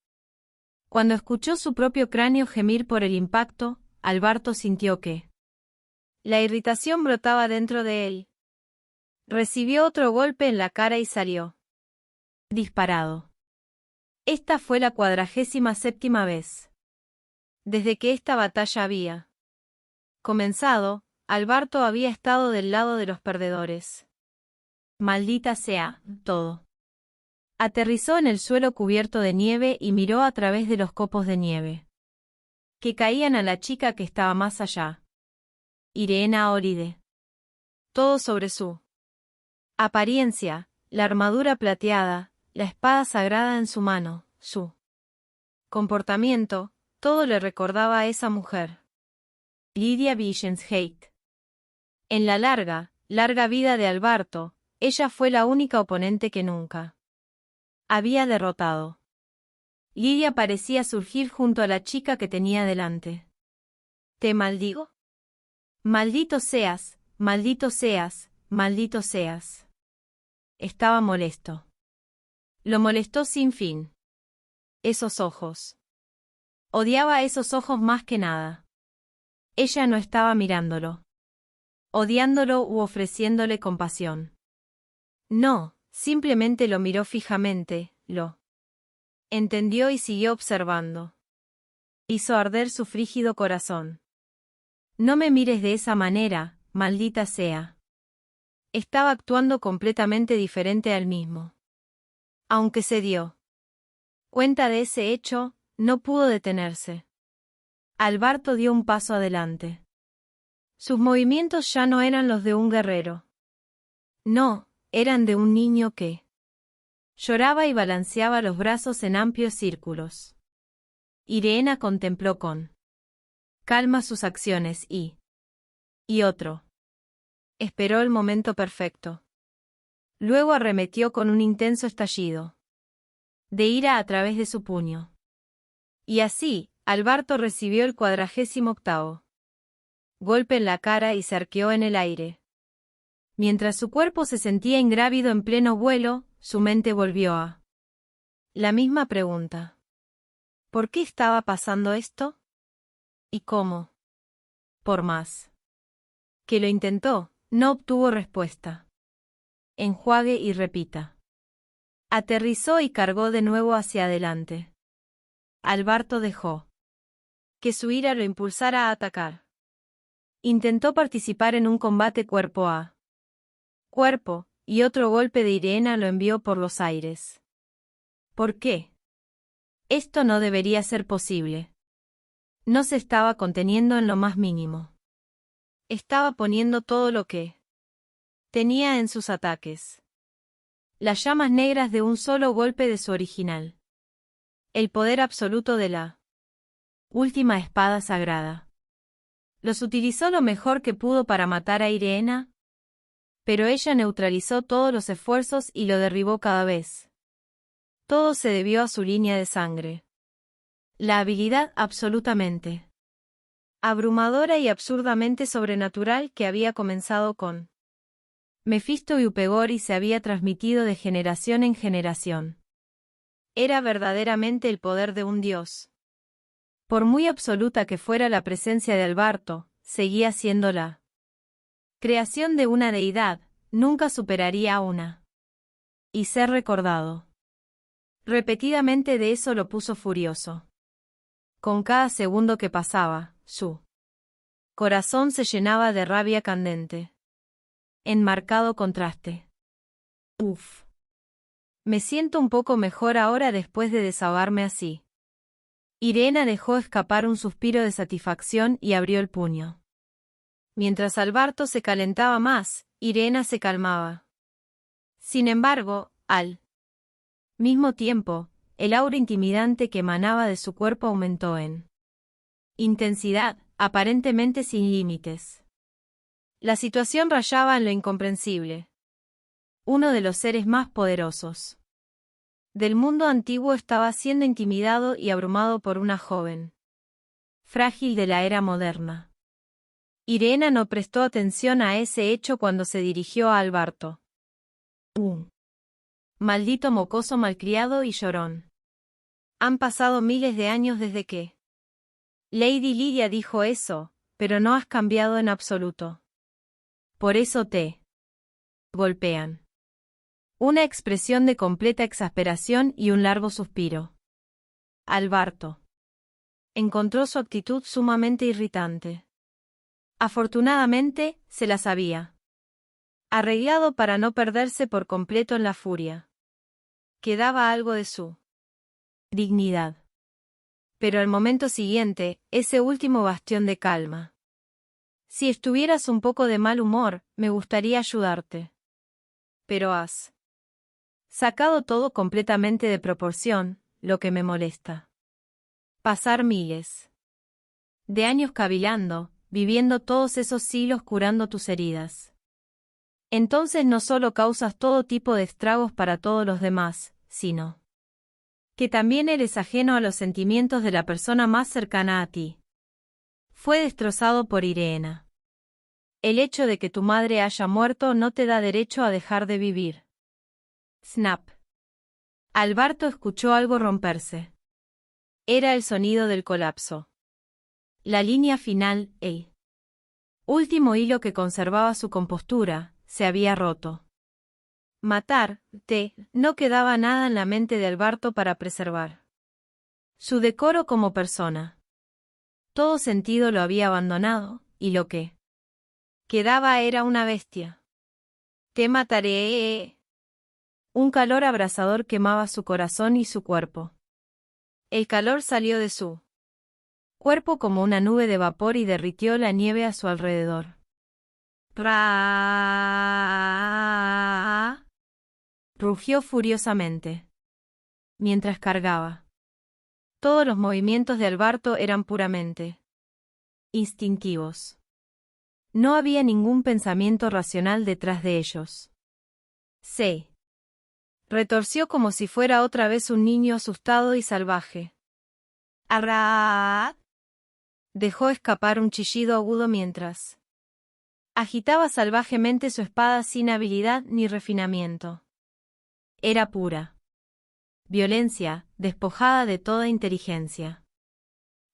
Cuando escuchó su propio cráneo gemir por el impacto, Alberto sintió que la irritación brotaba dentro de él. Recibió otro golpe en la cara y salió disparado. Esta fue la 47ª vez desde que esta batalla había comenzado. Alberto había estado del lado de los perdedores. Maldita sea, todo. Aterrizó en el suelo cubierto de nieve y miró a través de los copos de nieve que caían a la chica que estaba más allá. Irena Oride. Todo sobre su apariencia, la armadura plateada, la espada sagrada en su mano, su comportamiento, todo le recordaba a esa mujer. Lidia Vichensheidt. En la larga vida de Alberto, ella fue la única oponente que nunca había derrotado. Lidia parecía surgir junto a la chica que tenía delante. ¿Te maldigo? Maldito seas, maldito seas, maldito seas. Estaba molesto. Lo molestó sin fin. Esos ojos. Odiaba esos ojos más que nada. Ella no estaba mirándolo, odiándolo u ofreciéndole compasión. No, simplemente lo miró fijamente, lo entendió y siguió observando. Hizo arder su frígido corazón. No me mires de esa manera, maldita sea. Estaba actuando completamente diferente al mismo. Aunque se dio cuenta de ese hecho, no pudo detenerse. Alberto dio un paso adelante. Sus movimientos ya no eran los de un guerrero. No, eran de un niño que lloraba y balanceaba los brazos en amplios círculos. Irena contempló con calma sus acciones y otro. Esperó el momento perfecto. Luego arremetió con un intenso estallido de ira a través de su puño. Y así, Alberto recibió el 48º golpe en la cara y se arqueó en el aire. Mientras su cuerpo se sentía ingrávido en pleno vuelo, su mente volvió a la misma pregunta. ¿Por qué estaba pasando esto? ¿Y cómo? Por más que lo intentó, no obtuvo respuesta. Enjuague y repita. Aterrizó y cargó de nuevo hacia adelante. Alberto dejó que su ira lo impulsara a atacar. Intentó participar en un combate cuerpo a cuerpo, y otro golpe de Irena lo envió por los aires. ¿Por qué? Esto no debería ser posible. No se estaba conteniendo en lo más mínimo. Estaba poniendo todo lo que tenía en sus ataques. Las llamas negras de un solo golpe de su original. El poder absoluto de la última espada sagrada. Los utilizó lo mejor que pudo para matar a Irena, pero ella neutralizó todos los esfuerzos y lo derribó cada vez. Todo se debió a su línea de sangre. La habilidad absolutamente abrumadora y absurdamente sobrenatural que había comenzado con Mefisto y Upegor y se había transmitido de generación en generación. Era verdaderamente el poder de un dios. Por muy absoluta que fuera la presencia de Alberto, seguía siendo la creación de una deidad, nunca superaría a una. Y ser recordado repetidamente de eso lo puso furioso. Con cada segundo que pasaba, su corazón se llenaba de rabia candente. En marcado contraste. Uf. Me siento un poco mejor ahora después de desahogarme así. Irena dejó escapar un suspiro de satisfacción y abrió el puño. Mientras Alberto se calentaba más, Irena se calmaba. Sin embargo, al mismo tiempo, el aura intimidante que emanaba de su cuerpo aumentó en intensidad, aparentemente sin límites. La situación rayaba en lo incomprensible. Uno de los seres más poderosos del mundo antiguo estaba siendo intimidado y abrumado por una joven frágil de la era moderna. Irena no prestó atención a ese hecho cuando se dirigió a Alberto. Maldito mocoso malcriado y llorón. Han pasado miles de años desde que Lady Lydia dijo eso, pero no has cambiado en absoluto. Por eso te golpean. Una expresión de completa exasperación y un largo suspiro. Alberto encontró su actitud sumamente irritante. Afortunadamente, se la sabía arreglado para no perderse por completo en la furia. Quedaba algo de su dignidad. Pero al momento siguiente, ese último bastión de calma. Si estuvieras un poco de mal humor, me gustaría ayudarte. Pero has sacado todo completamente de proporción, lo que me molesta. Pasar miles de años cavilando, viviendo todos esos siglos curando tus heridas. Entonces no solo causas todo tipo de estragos para todos los demás, sino que también eres ajeno a los sentimientos de la persona más cercana a ti. Fue destrozado por Irena. El hecho de que tu madre haya muerto no te da derecho a dejar de vivir. Snap. Alberto escuchó algo romperse. Era el sonido del colapso. La línea final, el último hilo que conservaba su compostura, se había roto. No quedaba nada en la mente de Alberto para preservar su decoro como persona. Todo sentido lo había abandonado, y lo que quedaba era una bestia. Te mataré. Un calor abrasador quemaba su corazón y su cuerpo. El calor salió de su cuerpo como una nube de vapor y derritió la nieve a su alrededor. ¡Ra! Rugió furiosamente mientras cargaba. Todos los movimientos de Alberto eran puramente instintivos. No había ningún pensamiento racional detrás de ellos. Se retorció como si fuera otra vez un niño asustado y salvaje. ¡Arra! Dejó escapar un chillido agudo mientras agitaba salvajemente su espada sin habilidad ni refinamiento. Era pura violencia, despojada de toda inteligencia.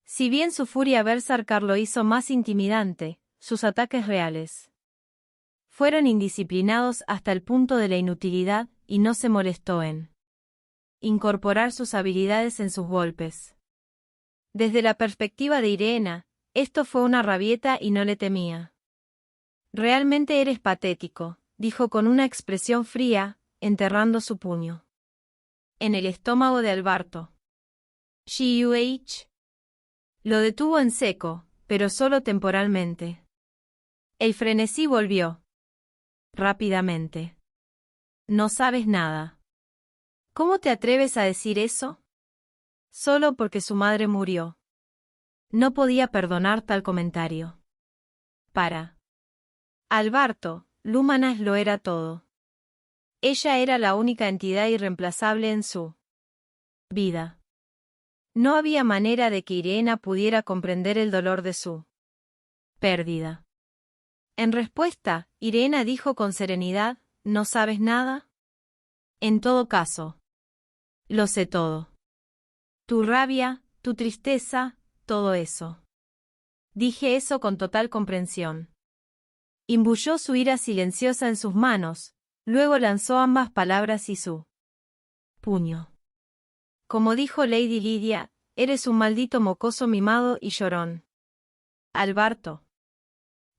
Si bien su furia berserker lo hizo más intimidante, sus ataques reales fueron indisciplinados hasta el punto de la inutilidad y no se molestó en incorporar sus habilidades en sus golpes. Desde la perspectiva de Irena, esto fue una rabieta y no le temía. Realmente eres patético, dijo con una expresión fría, enterrando su puño en el estómago de Alberto. Shuh. Lo detuvo en seco, pero solo temporalmente. El frenesí volvió rápidamente. No sabes nada. ¿Cómo te atreves a decir eso? Solo porque su madre murió. No podía perdonar tal comentario. Para Alberto, Lumanas lo era todo. Ella era la única entidad irreemplazable en su vida. No había manera de que Irena pudiera comprender el dolor de su pérdida. En respuesta, Irena dijo con serenidad, ¿no sabes nada? En todo caso, lo sé todo. Tu rabia, tu tristeza, todo eso. Dije eso con total comprensión. Imbuyó su ira silenciosa en sus manos, luego lanzó ambas palabras y su puño. Como dijo Lady Lydia, eres un maldito mocoso mimado y llorón. Alberto.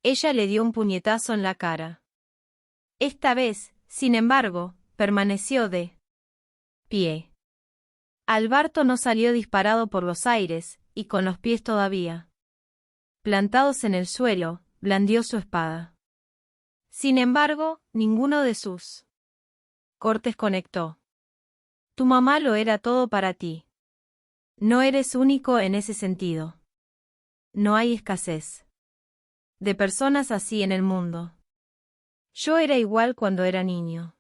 Ella le dio un puñetazo en la cara. Esta vez, sin embargo, permaneció de pie. Alberto no salió disparado por los aires, y con los pies todavía plantados en el suelo, blandió su espada. Sin embargo, ninguno de sus cortes conectó. Tu mamá lo era todo para ti. No eres único en ese sentido. No hay escasez de personas así en el mundo. Yo era igual cuando era niño.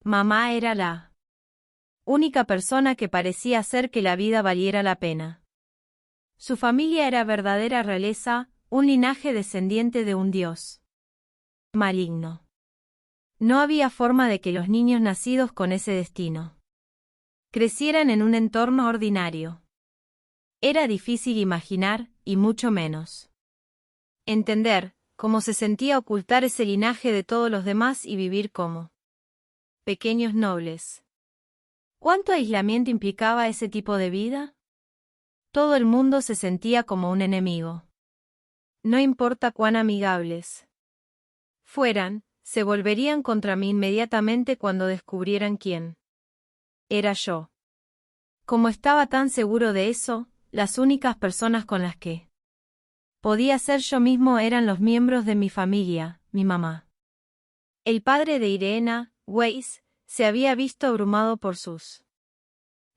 Mamá era la única persona que parecía hacer que la vida valiera la pena. Su familia era verdadera realeza, un linaje descendiente de un dios maligno. No había forma de que los niños nacidos con ese destino crecieran en un entorno ordinario. Era difícil imaginar, y mucho menos entender, cómo se sentía ocultar ese linaje de todos los demás y vivir como pequeños nobles. ¿Cuánto aislamiento implicaba ese tipo de vida? Todo el mundo se sentía como un enemigo. No importa cuán amigables fueran, se volverían contra mí inmediatamente cuando descubrieran quién era yo. Como estaba tan seguro de eso, las únicas personas con las que podía ser yo mismo eran los miembros de mi familia, mi mamá. El padre de Irena, Weiss, se había visto abrumado por sus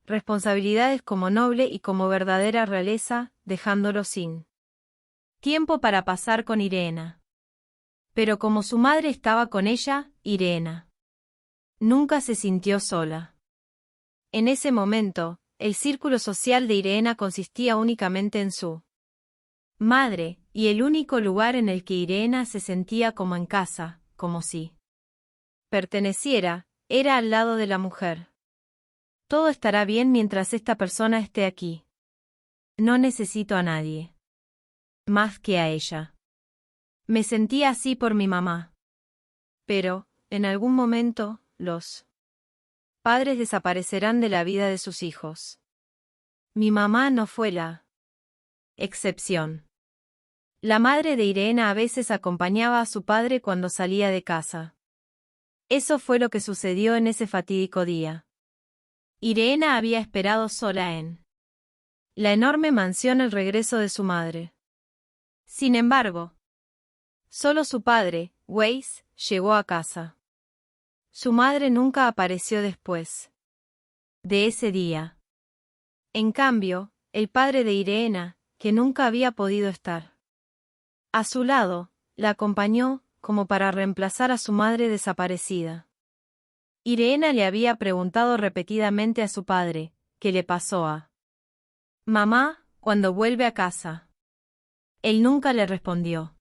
responsabilidades como noble y como verdadera realeza, dejándolo sin tiempo para pasar con Irena. Pero como su madre estaba con ella, Irena nunca se sintió sola. En ese momento, el círculo social de Irena consistía únicamente en su madre, y el único lugar en el que Irena se sentía como en casa, como si perteneciera, era al lado de la mujer. Todo estará bien mientras esta persona esté aquí. No necesito a nadie más que a ella. Me sentía así por mi mamá. Pero, en algún momento, los padres desaparecerán de la vida de sus hijos. Mi mamá no fue la excepción. La madre de Irena a veces acompañaba a su padre cuando salía de casa. Eso fue lo que sucedió en ese fatídico día. Irena había esperado sola en la enorme mansión el regreso de su madre. Sin embargo, solo su padre, Weiss, llegó a casa. Su madre nunca apareció después de ese día. En cambio, el padre de Irena, que nunca había podido estar a su lado, la acompañó, como para reemplazar a su madre desaparecida. Irena le había preguntado repetidamente a su padre, ¿qué le pasó a mamá cuando vuelve a casa? Él nunca le respondió.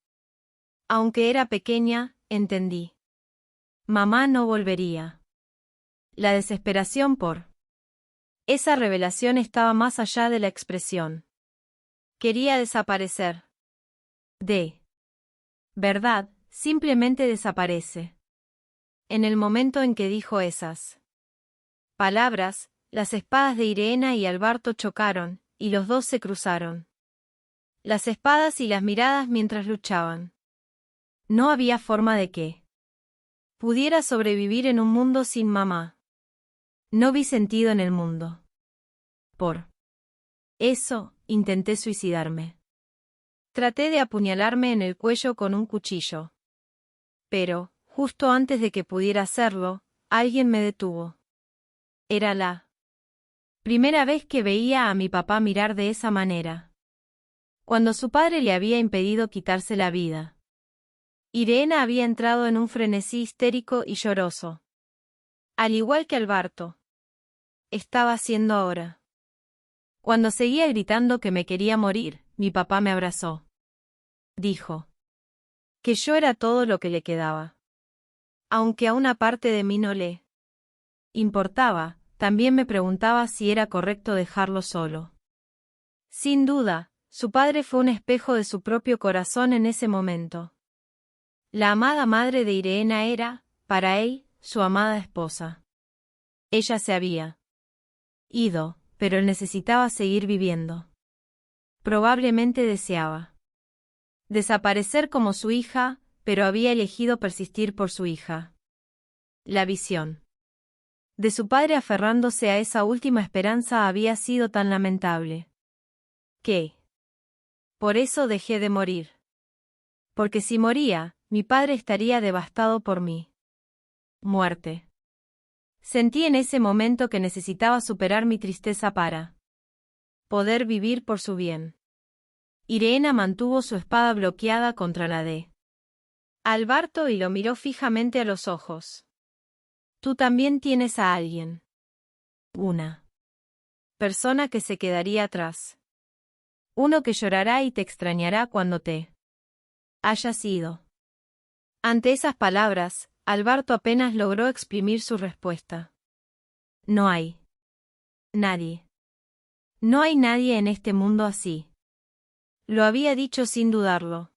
Aunque era pequeña, entendí. Mamá no volvería. La desesperación por esa revelación estaba más allá de la expresión. Quería desaparecer. De verdad, simplemente desaparece. En el momento en que dijo esas palabras, las espadas de Irena y Alberto chocaron, y los dos se cruzaron. Las espadas y las miradas mientras luchaban. No había forma de que pudiera sobrevivir en un mundo sin mamá. No vi sentido en el mundo. Por eso, intenté suicidarme. Traté de apuñalarme en el cuello con un cuchillo. Pero, justo antes de que pudiera hacerlo, alguien me detuvo. Era la primera vez que veía a mi papá mirar de esa manera. Cuando su padre le había impedido quitarse la vida. Irena había entrado en un frenesí histérico y lloroso. Al igual que Alberto. Estaba haciendo ahora. Cuando seguía gritando que me quería morir, mi papá me abrazó. Dijo que yo era todo lo que le quedaba. Aunque a una parte de mí no le importaba, también me preguntaba si era correcto dejarlo solo. Sin duda, su padre fue un espejo de su propio corazón en ese momento. La amada madre de Irena era, para él, su amada esposa. Ella se había ido, pero él necesitaba seguir viviendo. Probablemente deseaba desaparecer como su hija, pero había elegido persistir por su hija. La visión de su padre aferrándose a esa última esperanza había sido tan lamentable que por eso dejé de morir. Porque si moría, mi padre estaría devastado por mi muerte. Sentí en ese momento que necesitaba superar mi tristeza para poder vivir por su bien. Irena mantuvo su espada bloqueada contra la de Alberto y lo miró fijamente a los ojos. Tú también tienes a alguien. Una persona que se quedaría atrás. Uno que llorará y te extrañará cuando te hayas ido. Ante esas palabras, Alberto apenas logró exprimir su respuesta. No hay nadie. No hay nadie en este mundo así. Lo había dicho sin dudarlo.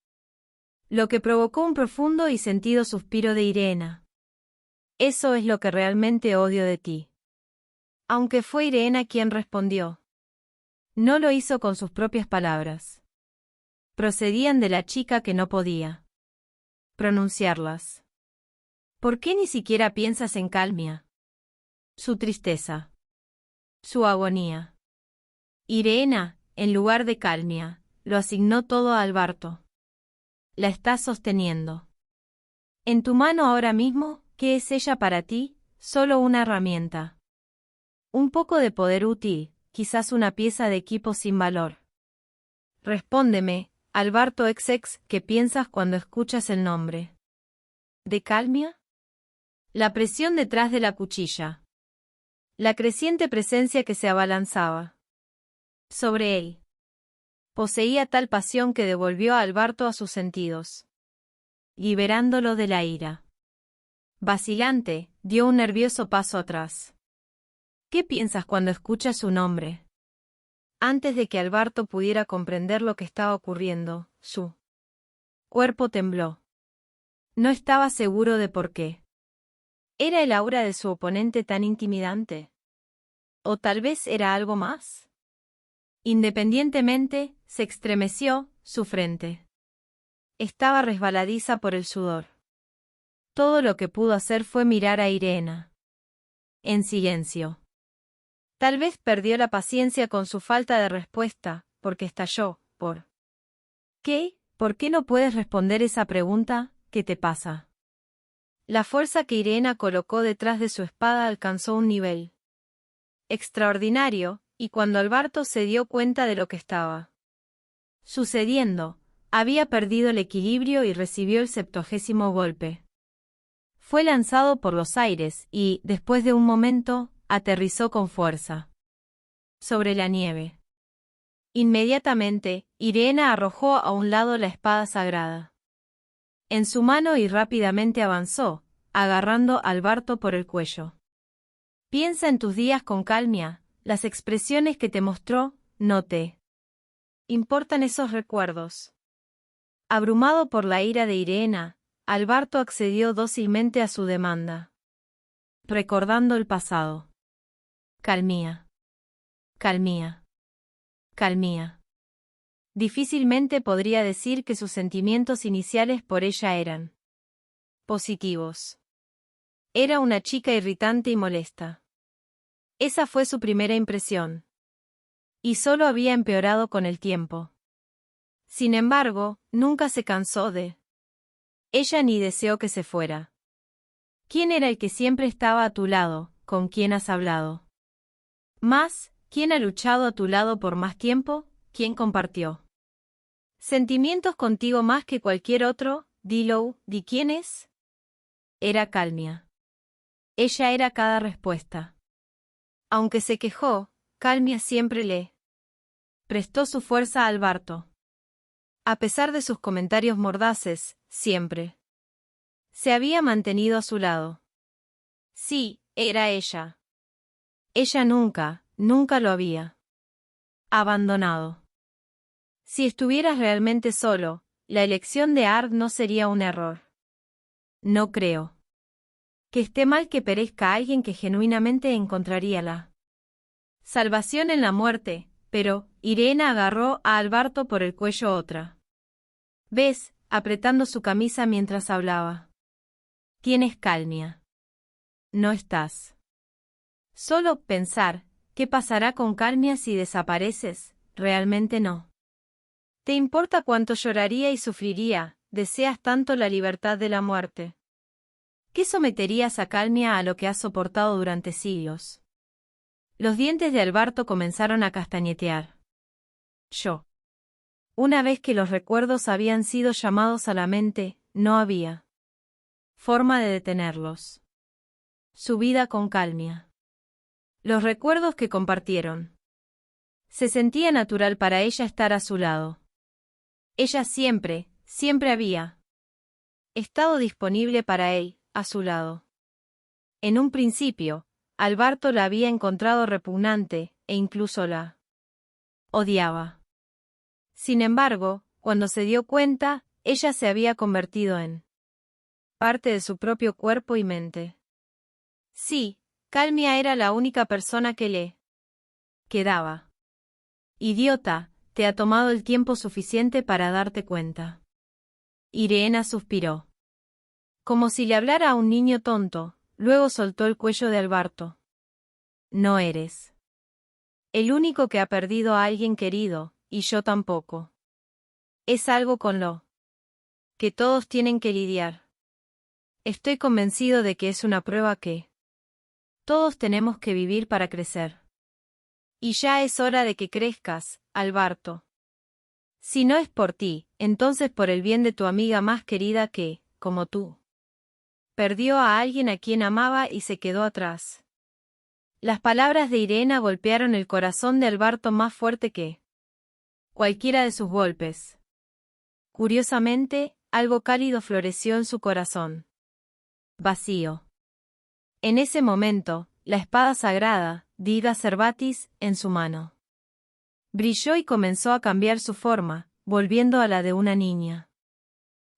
Lo que provocó un profundo y sentido suspiro de Irena. Eso es lo que realmente odio de ti. Aunque fue Irena quien respondió. No lo hizo con sus propias palabras. Procedían de la chica que no podía pronunciarlas. ¿Por qué ni siquiera piensas en Calmia? Su tristeza. Su agonía. Irena, en lugar de Calmia, lo asignó todo a Alberto. La estás sosteniendo. En tu mano ahora mismo, ¿qué es ella para ti? Solo una herramienta. Un poco de poder útil, quizás una pieza de equipo sin valor. Respóndeme, Alberto XX, ¿qué piensas cuando escuchas el nombre de Calmia? La presión detrás de la cuchilla. La creciente presencia que se abalanzaba sobre él. Poseía tal pasión que devolvió a Alberto a sus sentidos, liberándolo de la ira. Vacilante, dio un nervioso paso atrás. ¿Qué piensas cuando escuchas su nombre? Antes de que Alberto pudiera comprender lo que estaba ocurriendo, su cuerpo tembló. No estaba seguro de por qué. ¿Era el aura de su oponente tan intimidante? ¿O tal vez era algo más? Independientemente, se estremeció su frente. Estaba resbaladiza por el sudor. todo lo que pudo hacer fue mirar a Irena. En silencio. Tal vez perdió la paciencia con su falta de respuesta, porque estalló, ¿por qué? ¿Por qué no puedes responder esa pregunta? ¿Qué te pasa? La fuerza que Irena colocó detrás de su espada alcanzó un nivel extraordinario, y cuando Alberto se dio cuenta de lo que estaba sucediendo, había perdido el equilibrio y recibió el 70º golpe. Fue lanzado por los aires y, después de un momento, aterrizó con fuerza sobre la nieve. Inmediatamente, Irena arrojó a un lado la espada sagrada en su mano y rápidamente avanzó, agarrando a Alberto por el cuello. Piensa en tus días con Calmia, las expresiones que te mostró, no te importan esos recuerdos. Abrumado por la ira de Irena, Alberto accedió dócilmente a su demanda, recordando el pasado. Calmia. Calmia. Calmia. Difícilmente podría decir que sus sentimientos iniciales por ella eran positivos. Era una chica irritante y molesta. Esa fue su primera impresión. Y solo había empeorado con el tiempo. Sin embargo, nunca se cansó de ella ni deseó que se fuera. ¿Quién era el que siempre estaba a tu lado, con quien has hablado más? ¿Quién ha luchado a tu lado por más tiempo? ¿Quién compartió sentimientos contigo más que cualquier otro? Dilo, ¿di quién es? Era Calmia. Ella era cada respuesta. Aunque se quejó, Calmia siempre le prestó su fuerza a Alberto. A pesar de sus comentarios mordaces, siempre se había mantenido a su lado. Sí, era ella. Ella nunca lo había abandonado. Si estuvieras realmente solo, la elección de Ard no sería un error. No creo que esté mal que perezca alguien que genuinamente encontraría la salvación en la muerte, pero Irena agarró a Alberto por el cuello otra vez, apretando su camisa mientras hablaba. Tienes Calmia. No estás. Solo pensar, ¿qué pasará con Calmia si desapareces? Realmente no. ¿Te importa cuánto lloraría y sufriría? ¿Deseas tanto la libertad de la muerte? ¿Qué someterías a Calmia a lo que has soportado durante siglos? Los dientes de Alberto comenzaron a castañetear. Yo. Una vez que los recuerdos habían sido llamados a la mente, no había forma de detenerlos. Su vida con Calmia. Los recuerdos que compartieron. Se sentía natural para ella estar a su lado. Ella siempre había estado disponible para él, a su lado. En un principio, Alberto la había encontrado repugnante, e incluso la odiaba. Sin embargo, cuando se dio cuenta, ella se había convertido en parte de su propio cuerpo y mente. Sí, Calmia era la única persona que le quedaba. Idiota, te ha tomado el tiempo suficiente para darte cuenta. Irena suspiró. Como si le hablara a un niño tonto, luego soltó el cuello de Alberto. No eres el único que ha perdido a alguien querido, y yo tampoco. Es algo con lo que todos tienen que lidiar. Estoy convencido de que es una prueba que todos tenemos que vivir para crecer. Y ya es hora de que crezcas, Alberto. Si no es por ti, entonces por el bien de tu amiga más querida que, como tú, perdió a alguien a quien amaba y se quedó atrás. Las palabras de Irena golpearon el corazón de Alberto más fuerte que cualquiera de sus golpes. Curiosamente, algo cálido floreció en su corazón. Vacío. En ese momento, la espada sagrada, Diga Cervatis, en su mano, brilló y comenzó a cambiar su forma, volviendo a la de una niña.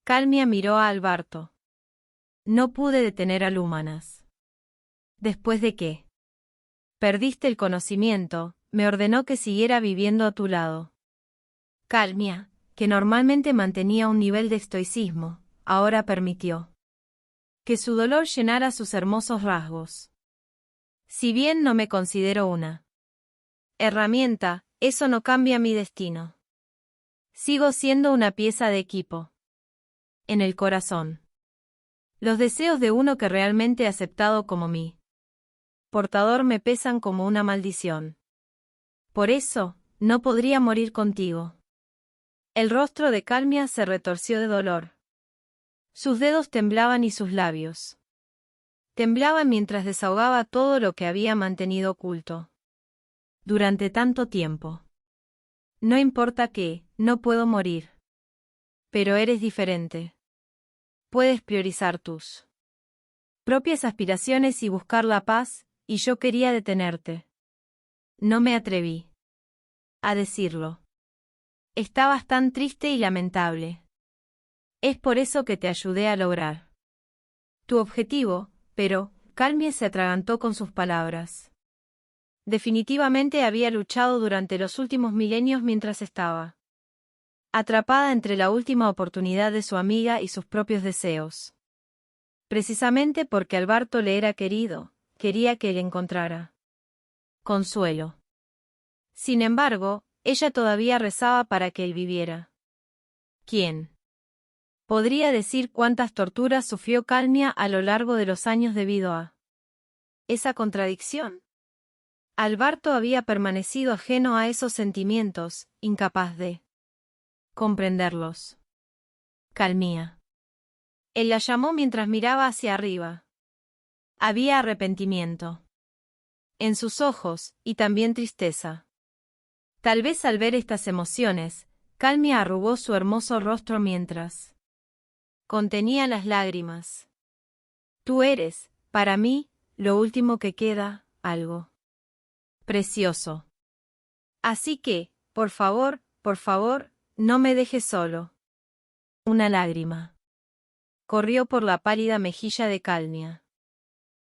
Calmia miró a Alberto. No pude detener a Lúmanas. Después de que perdiste el conocimiento, me ordenó que siguiera viviendo a tu lado. Calmia, que normalmente mantenía un nivel de estoicismo, ahora permitió Que su dolor llenara sus hermosos rasgos. Si bien no me considero una herramienta, eso no cambia mi destino. Sigo siendo una pieza de equipo. En el corazón. Los deseos de uno que realmente he aceptado como mi portador me pesan como una maldición. Por eso, no podría morir contigo. El rostro de Calmia se retorció de dolor. Sus dedos temblaban y sus labios temblaban mientras desahogaba todo lo que había mantenido oculto durante tanto tiempo. No importa qué, no puedo morir. Pero eres diferente. Puedes priorizar tus propias aspiraciones y buscar la paz, y yo quería detenerte. No me atreví a decirlo. Estabas tan triste y lamentable. Es por eso que te ayudé a lograr tu objetivo, pero Calmie se atragantó con sus palabras. Definitivamente había luchado durante los últimos milenios mientras estaba atrapada entre la última oportunidad de su amiga y sus propios deseos. Precisamente porque Alberto le era querido, quería que él encontrara consuelo. Sin embargo, ella todavía rezaba para que él viviera. ¿Quién podría decir cuántas torturas sufrió Calmia a lo largo de los años debido a esa contradicción? Alberto había permanecido ajeno a esos sentimientos, incapaz de comprenderlos. Calmia. Él la llamó mientras miraba hacia arriba. Había arrepentimiento en sus ojos, y también tristeza. Tal vez al ver estas emociones, Calmia arrugó su hermoso rostro mientras contenía las lágrimas. Tú eres, para mí, lo último que queda, algo precioso. Así que, por favor, no me dejes solo. Una lágrima corrió por la pálida mejilla de Calmia.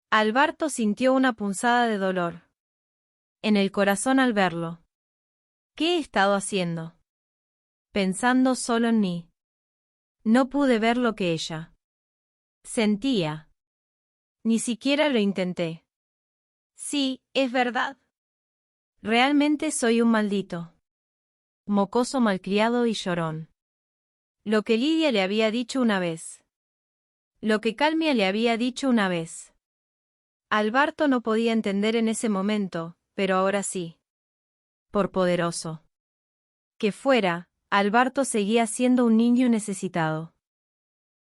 Alberto sintió una punzada de dolor en el corazón al verlo. ¿Qué he estado haciendo? Pensando solo en mí. No pude ver lo que ella sentía. Ni siquiera lo intenté. Sí, es verdad. Realmente soy un maldito mocoso malcriado y llorón. Lo que Lidia le había dicho una vez. Lo que Calmia le había dicho una vez. Alberto no podía entender en ese momento, pero ahora sí. Por poderoso que fuera, Alberto seguía siendo un niño necesitado.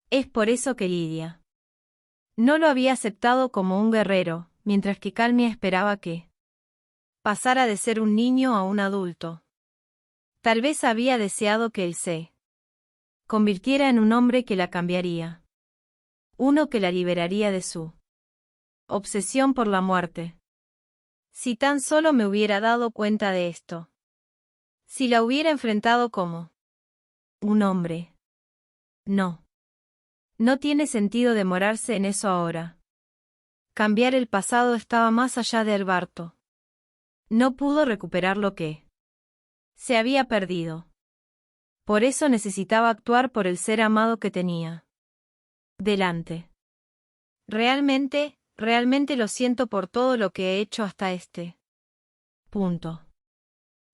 Es por eso que Lidia no lo había aceptado como un guerrero, mientras que Calmia esperaba que pasara de ser un niño a un adulto. Tal vez había deseado que él se convirtiera en un hombre que la cambiaría. Uno que la liberaría de su obsesión por la muerte. Si tan solo me hubiera dado cuenta de esto. Si la hubiera enfrentado como un hombre. No. No tiene sentido demorarse en eso ahora. Cambiar el pasado estaba más allá de Alberto. No pudo recuperar lo que se había perdido. Por eso necesitaba actuar por el ser amado que tenía delante. Realmente lo siento por todo lo que he hecho hasta este punto.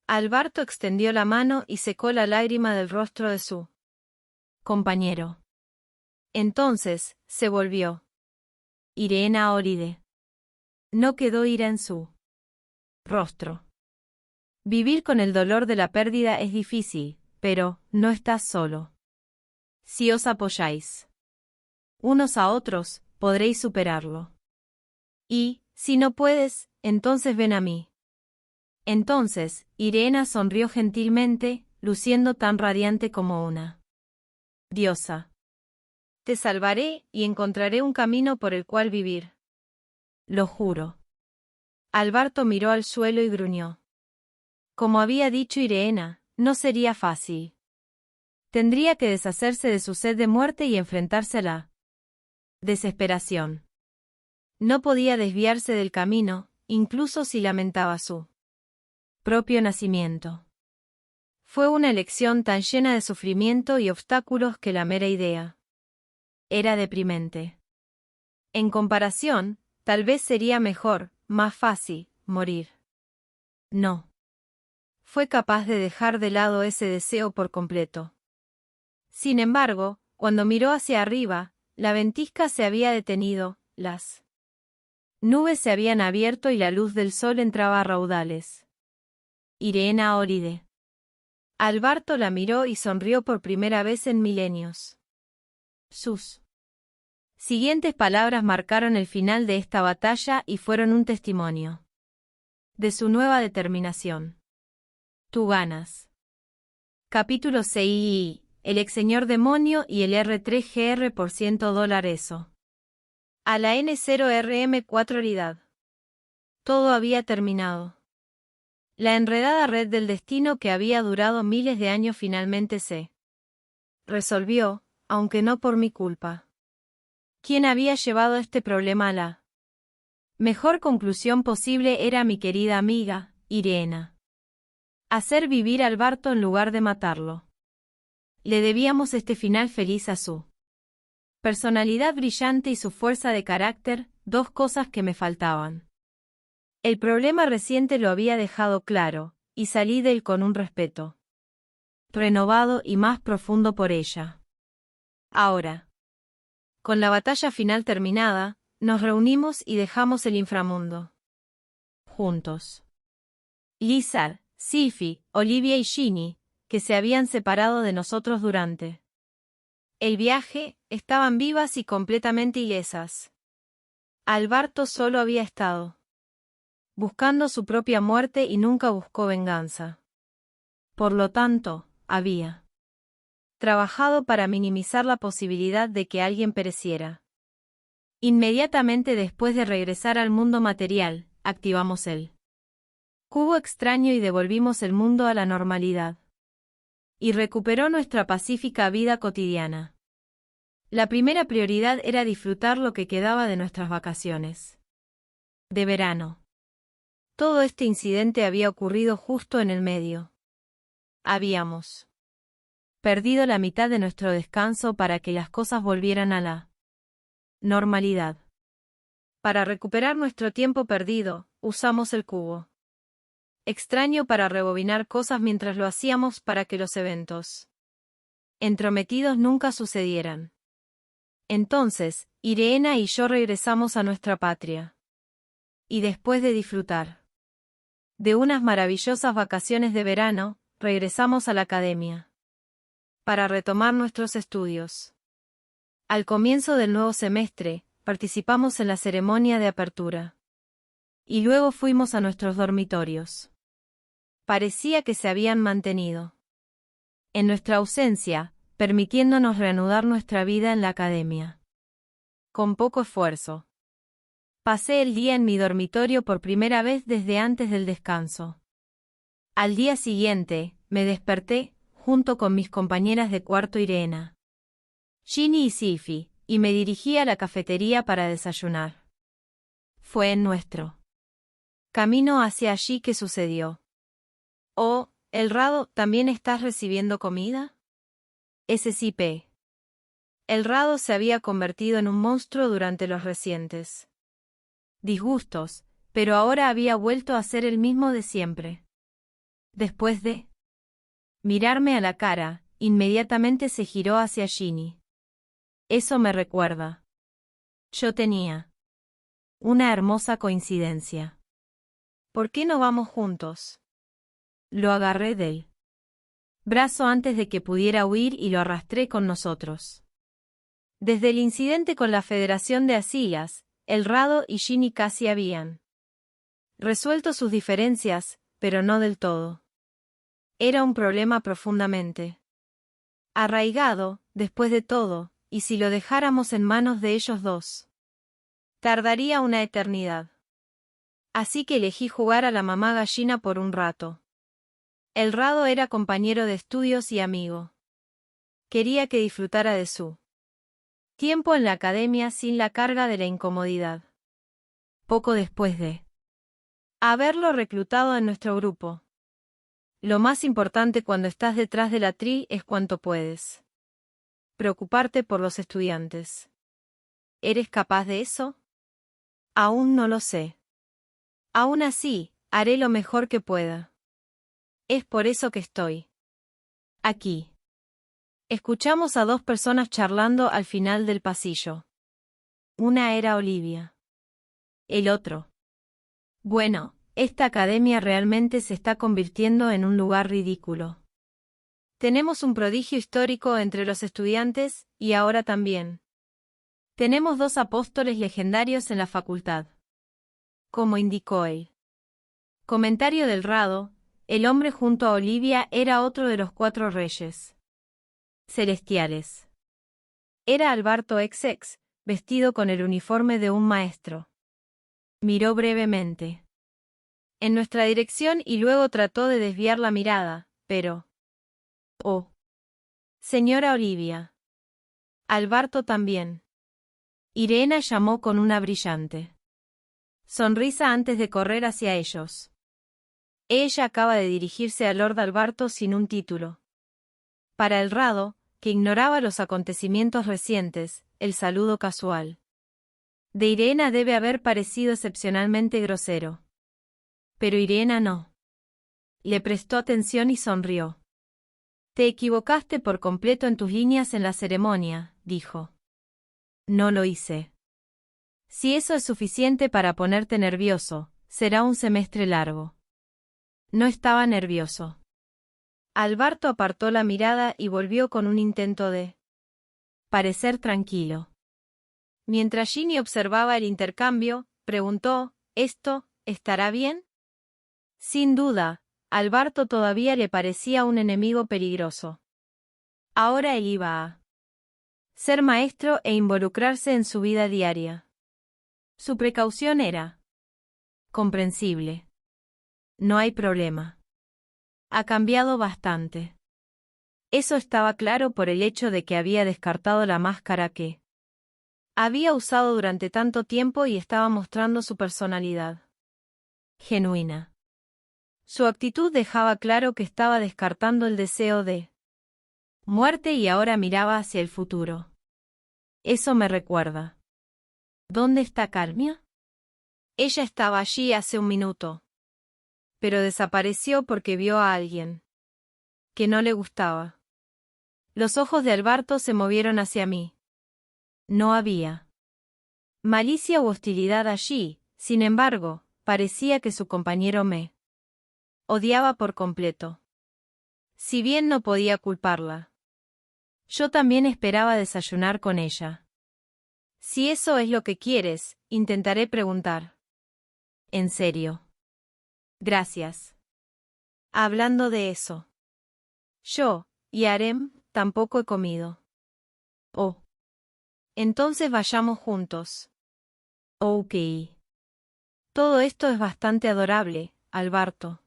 Alberto extendió la mano y secó la lágrima del rostro de su compañero. Entonces, se volvió. Irena Oride. No quedó ira en su rostro. Vivir con el dolor de la pérdida es difícil, pero no estás solo. Si os apoyáis unos a otros, podréis superarlo. Y, si no puedes, entonces ven a mí. Entonces, Irena sonrió gentilmente, luciendo tan radiante como una diosa. Te salvaré y encontraré un camino por el cual vivir. Lo juro. Alberto miró al suelo y gruñó. Como había dicho Irena, no sería fácil. Tendría que deshacerse de su sed de muerte y enfrentarse a la desesperación. No podía desviarse del camino, incluso si lamentaba su propio nacimiento. Fue una elección tan llena de sufrimiento y obstáculos que la mera idea era deprimente. En comparación, tal vez sería mejor, más fácil, morir. No. Fue capaz de dejar de lado ese deseo por completo. Sin embargo, cuando miró hacia arriba, la ventisca se había detenido, las nubes se habían abierto y la luz del sol entraba a raudales. Irena Óride. Alberto la miró y sonrió por primera vez en milenios. Sus siguientes palabras marcaron el final de esta batalla y fueron un testimonio de su nueva determinación. Tú ganas. Capítulo 6. El ex señor demonio y el R3GR por $100 a la N0RM4 Eridad. Todo había terminado. La enredada red del destino que había durado miles de años finalmente se resolvió, aunque no por mi culpa. ¿Quién había llevado este problema a la mejor conclusión posible? Era mi querida amiga, Irena. Hacer vivir a Alberto en lugar de matarlo. Le debíamos este final feliz a su personalidad brillante y su fuerza de carácter, dos cosas que me faltaban. El problema reciente lo había dejado claro, y salí de él con un respeto renovado y más profundo por ella. Ahora, con la batalla final terminada, nos reunimos y dejamos el inframundo. Juntos. Lizard, Sylphie, Olivia y Ginny, que se habían separado de nosotros durante el viaje, estaban vivas y completamente ilesas. Alberto solo había estado buscando su propia muerte y nunca buscó venganza. Por lo tanto, había trabajado para minimizar la posibilidad de que alguien pereciera. Inmediatamente después de regresar al mundo material, activamos el cubo extraño y devolvimos el mundo a la normalidad. Y recuperó nuestra pacífica vida cotidiana. La primera prioridad era disfrutar lo que quedaba de nuestras vacaciones de verano. Todo este incidente había ocurrido justo en el medio. Habíamos perdido la mitad de nuestro descanso para que las cosas volvieran a la normalidad. Para recuperar nuestro tiempo perdido, usamos el cubo extraño para rebobinar cosas mientras lo hacíamos para que los eventos entrometidos nunca sucedieran. Entonces, Irena y yo regresamos a nuestra patria. Y después de disfrutar de unas maravillosas vacaciones de verano, regresamos a la academia para retomar nuestros estudios. Al comienzo del nuevo semestre, participamos en la ceremonia de apertura. Y luego fuimos a nuestros dormitorios. Parecía que se habían mantenido en nuestra ausencia, permitiéndonos reanudar nuestra vida en la academia. Con poco esfuerzo. Pasé el día en mi dormitorio por primera vez desde antes del descanso. Al día siguiente, me desperté, junto con mis compañeras de cuarto Irena, Ginny y Sylphie, y me dirigí a la cafetería para desayunar. Fue en nuestro camino hacia allí que sucedió. Oh, Elrado, ¿también estás recibiendo comida? SCP. Elrado se había convertido en un monstruo durante los recientes disgustos, pero ahora había vuelto a ser el mismo de siempre. Después de mirarme a la cara, inmediatamente se giró hacia Ginny. Eso me recuerda. Yo tenía una hermosa coincidencia. ¿Por qué no vamos juntos? Lo agarré del brazo antes de que pudiera huir y lo arrastré con nosotros. Desde el incidente con la Federación de Asilas, Elrado y Ginny casi habían resuelto sus diferencias, pero no del todo. Era un problema profundamente arraigado, después de todo, y si lo dejáramos en manos de ellos dos, tardaría una eternidad. Así que elegí jugar a la mamá gallina por un rato. Elrado era compañero de estudios y amigo. Quería que disfrutara de su tiempo en la academia sin la carga de la incomodidad. Poco después de haberlo reclutado en nuestro grupo. Lo más importante cuando estás detrás de la tri es cuánto puedes preocuparte por los estudiantes. ¿eres capaz de eso? Aún no lo sé. Aún así, haré lo mejor que pueda. Es por eso que estoy aquí. Escuchamos a dos personas charlando al final del pasillo. Una era Olivia. El otro. Bueno, esta academia realmente se está convirtiendo en un lugar ridículo. Tenemos un prodigio histórico entre los estudiantes, y ahora también. Tenemos dos apóstoles legendarios en la facultad. Como indicó él. Comentario del Rado, el hombre junto a Olivia era otro de los 4 reyes celestiales. Era Albarto XX, vestido con el uniforme de un maestro. Miró brevemente en nuestra dirección y luego trató de desviar la mirada, pero... Oh. Señora Olivia. Albarto también. Irena llamó con una brillante sonrisa antes de correr hacia ellos. Ella acaba de dirigirse a Lord Albarto sin un título. Para el Rado, que ignoraba los acontecimientos recientes, el saludo casual de Irena debe haber parecido excepcionalmente grosero. Pero Irena no. Le prestó atención y sonrió. Te equivocaste por completo en tus líneas en la ceremonia, dijo. No lo hice. Si eso es suficiente para ponerte nervioso, será un semestre largo. No estaba nervioso. Albarto apartó la mirada y volvió con un intento de parecer tranquilo. Mientras Ginny observaba el intercambio, preguntó, ¿esto estará bien? Sin duda, Albarto todavía le parecía un enemigo peligroso. Ahora él iba a ser maestro e involucrarse en su vida diaria. Su precaución era comprensible. No hay problema. Ha cambiado bastante. Eso estaba claro por el hecho de que había descartado la máscara que había usado durante tanto tiempo y estaba mostrando su personalidad genuina. Su actitud dejaba claro que estaba descartando el deseo de muerte y ahora miraba hacia el futuro. Eso me recuerda. ¿Dónde está Calmia? Ella estaba allí hace un minuto. Pero desapareció porque vio a alguien que no le gustaba. Los ojos de Albarto se movieron hacia mí. No había malicia u hostilidad allí, sin embargo, parecía que su compañero me odiaba por completo. Si bien no podía culparla. Yo también esperaba desayunar con ella. Si eso es lo que quieres, intentaré preguntar. ¿En serio? Gracias. Hablando de eso. Yo, y Harem, tampoco he comido. Oh. Entonces vayamos juntos. Ok. Todo esto es bastante adorable, Albarto.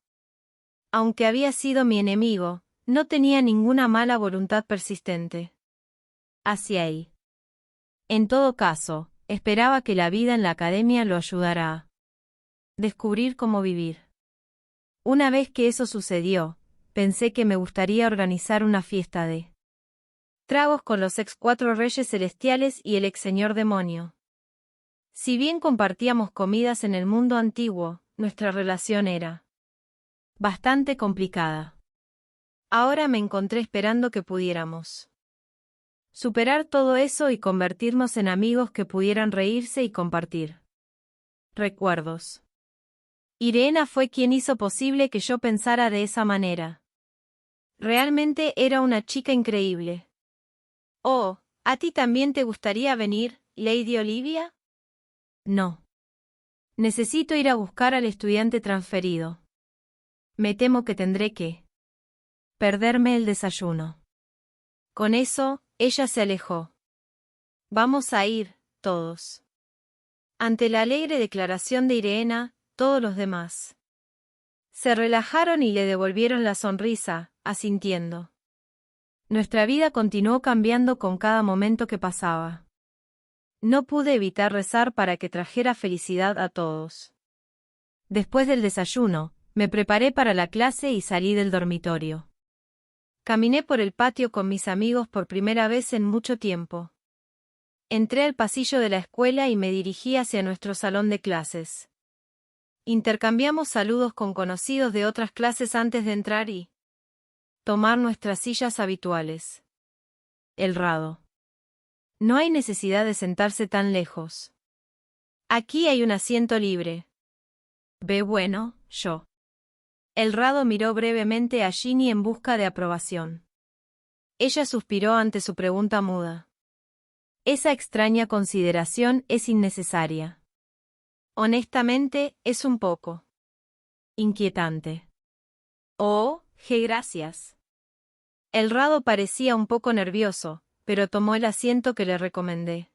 Aunque había sido mi enemigo, no tenía ninguna mala voluntad persistente hacia él. En todo caso, esperaba que la vida en la academia lo ayudara a descubrir cómo vivir. Una vez que eso sucedió, pensé que me gustaría organizar una fiesta de tragos con los ex 4 reyes celestiales y el ex señor demonio. Si bien compartíamos comidas en el mundo antiguo, nuestra relación era bastante complicada. Ahora me encontré esperando que pudiéramos superar todo eso y convertirnos en amigos que pudieran reírse y compartir recuerdos. Irena fue quien hizo posible que yo pensara de esa manera. Realmente era una chica increíble. Oh, ¿a ti también te gustaría venir, Lady Olivia? No. Necesito ir a buscar al estudiante transferido. Me temo que tendré que perderme el desayuno. Con eso, ella se alejó. Vamos a ir, todos. Ante la alegre declaración de Irena, todos los demás se relajaron y le devolvieron la sonrisa, asintiendo. Nuestra vida continuó cambiando con cada momento que pasaba. No pude evitar rezar para que trajera felicidad a todos. Después del desayuno, me preparé para la clase y salí del dormitorio. Caminé por el patio con mis amigos por primera vez en mucho tiempo. Entré al pasillo de la escuela y me dirigí hacia nuestro salón de clases. Intercambiamos saludos con conocidos de otras clases antes de entrar y tomar nuestras sillas habituales. El rado. No hay necesidad de sentarse tan lejos. Aquí hay un asiento libre. Ve bueno, yo. El rado miró brevemente a Ginny en busca de aprobación. Ella suspiró ante su pregunta muda. Esa extraña consideración es innecesaria. Honestamente, es un poco inquietante. Oh, gracias. El rado parecía un poco nervioso, pero tomó el asiento que le recomendé.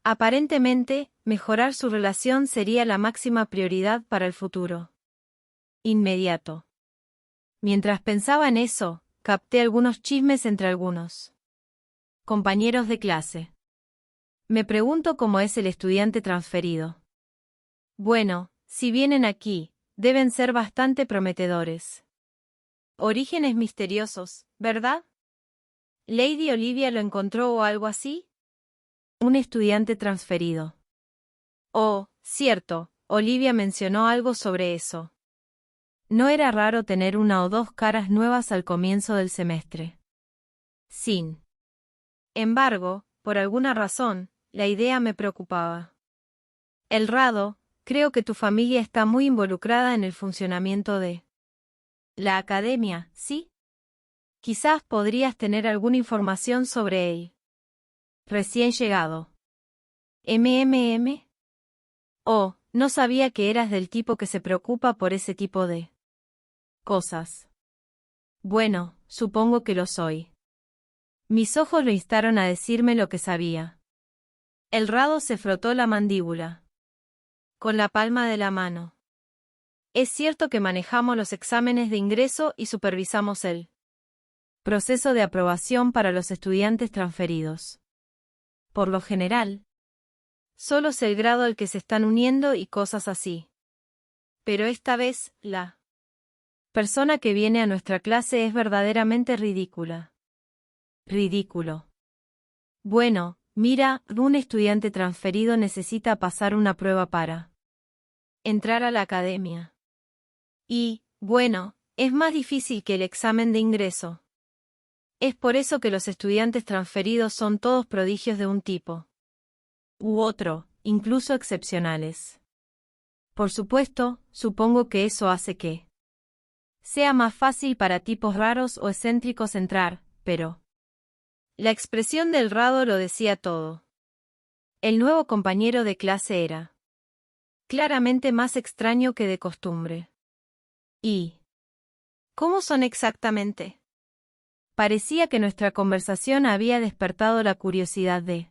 Aparentemente, mejorar su relación sería la máxima prioridad para el futuro inmediato. Mientras pensaba en eso, capté algunos chismes entre algunos compañeros de clase. Me pregunto cómo es el estudiante transferido. Bueno, si vienen aquí, deben ser bastante prometedores. Orígenes misteriosos, ¿verdad? ¿Lady Olivia lo encontró o algo así? Un estudiante transferido. Oh, cierto, Olivia mencionó algo sobre eso. No era raro tener una o dos caras nuevas al comienzo del semestre. Sin embargo, por alguna razón, la idea me preocupaba. El rado, creo que tu familia está muy involucrada en el funcionamiento de la academia, ¿sí? Quizás podrías tener alguna información sobre él. Recién llegado. Oh, no sabía que eras del tipo que se preocupa por ese tipo de cosas. Bueno, supongo que lo soy. Mis ojos lo instaron a decirme lo que sabía. El rado se frotó la mandíbula con la palma de la mano. Es cierto que manejamos los exámenes de ingreso y supervisamos el proceso de aprobación para los estudiantes transferidos. Por lo general, solo sé el grado al que se están uniendo y cosas así. Pero esta vez, la persona que viene a nuestra clase es verdaderamente ridícula. Ridículo. Bueno, mira, un estudiante transferido necesita pasar una prueba para entrar a la academia. Y, bueno, es más difícil que el examen de ingreso. Es por eso que los estudiantes transferidos son todos prodigios de un tipo u otro, incluso excepcionales. Por supuesto, supongo que eso hace que sea más fácil para tipos raros o excéntricos entrar, pero la expresión del rado lo decía todo. El nuevo compañero de clase era claramente más extraño que de costumbre. ¿Y cómo son exactamente? Parecía que nuestra conversación había despertado la curiosidad de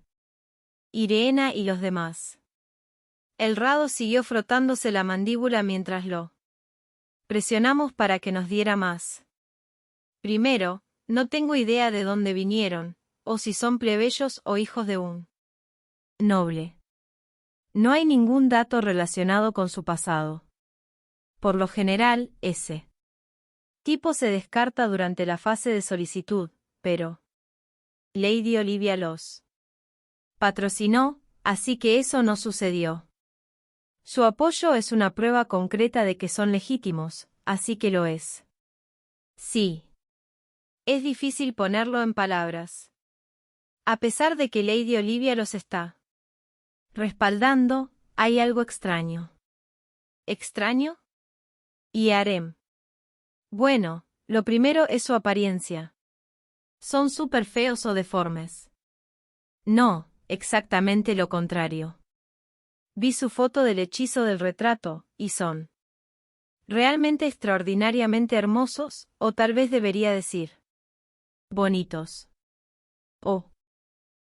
Irena y los demás. El rado siguió frotándose la mandíbula mientras lo presionamos para que nos diera más. Primero, no tengo idea de dónde vinieron, o si son plebeyos o hijos de un noble. No hay ningún dato relacionado con su pasado. Por lo general, ese tipo se descarta durante la fase de solicitud, pero Lady Olivia los patrocinó, así que eso no sucedió. Su apoyo es una prueba concreta de que son legítimos, así que lo es. Sí. Es difícil ponerlo en palabras. A pesar de que Lady Olivia los está respaldando, hay algo extraño. ¿Extraño? Y harem. Bueno, lo primero es su apariencia. ¿Son súper feos o deformes? No, exactamente lo contrario. Vi su foto del hechizo del retrato, y son realmente extraordinariamente hermosos, o tal vez debería decir bonitos. Oh.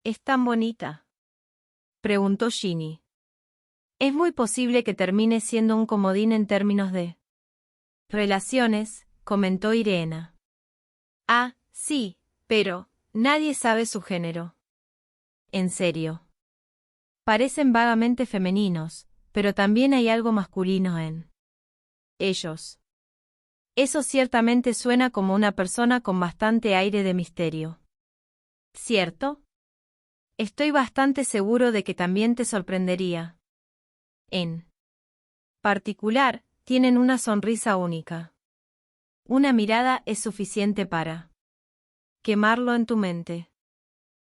¿Es tan bonita?, preguntó Ginny. Es muy posible que termine siendo un comodín en términos de relaciones, comentó Irena. Ah, sí, pero nadie sabe su género. En serio. Parecen vagamente femeninos, pero también hay algo masculino en ellos. Eso ciertamente suena como una persona con bastante aire de misterio. ¿Cierto? Estoy bastante seguro de que también te sorprendería. En particular, tienen una sonrisa única. Una mirada es suficiente para quemarlo en tu mente.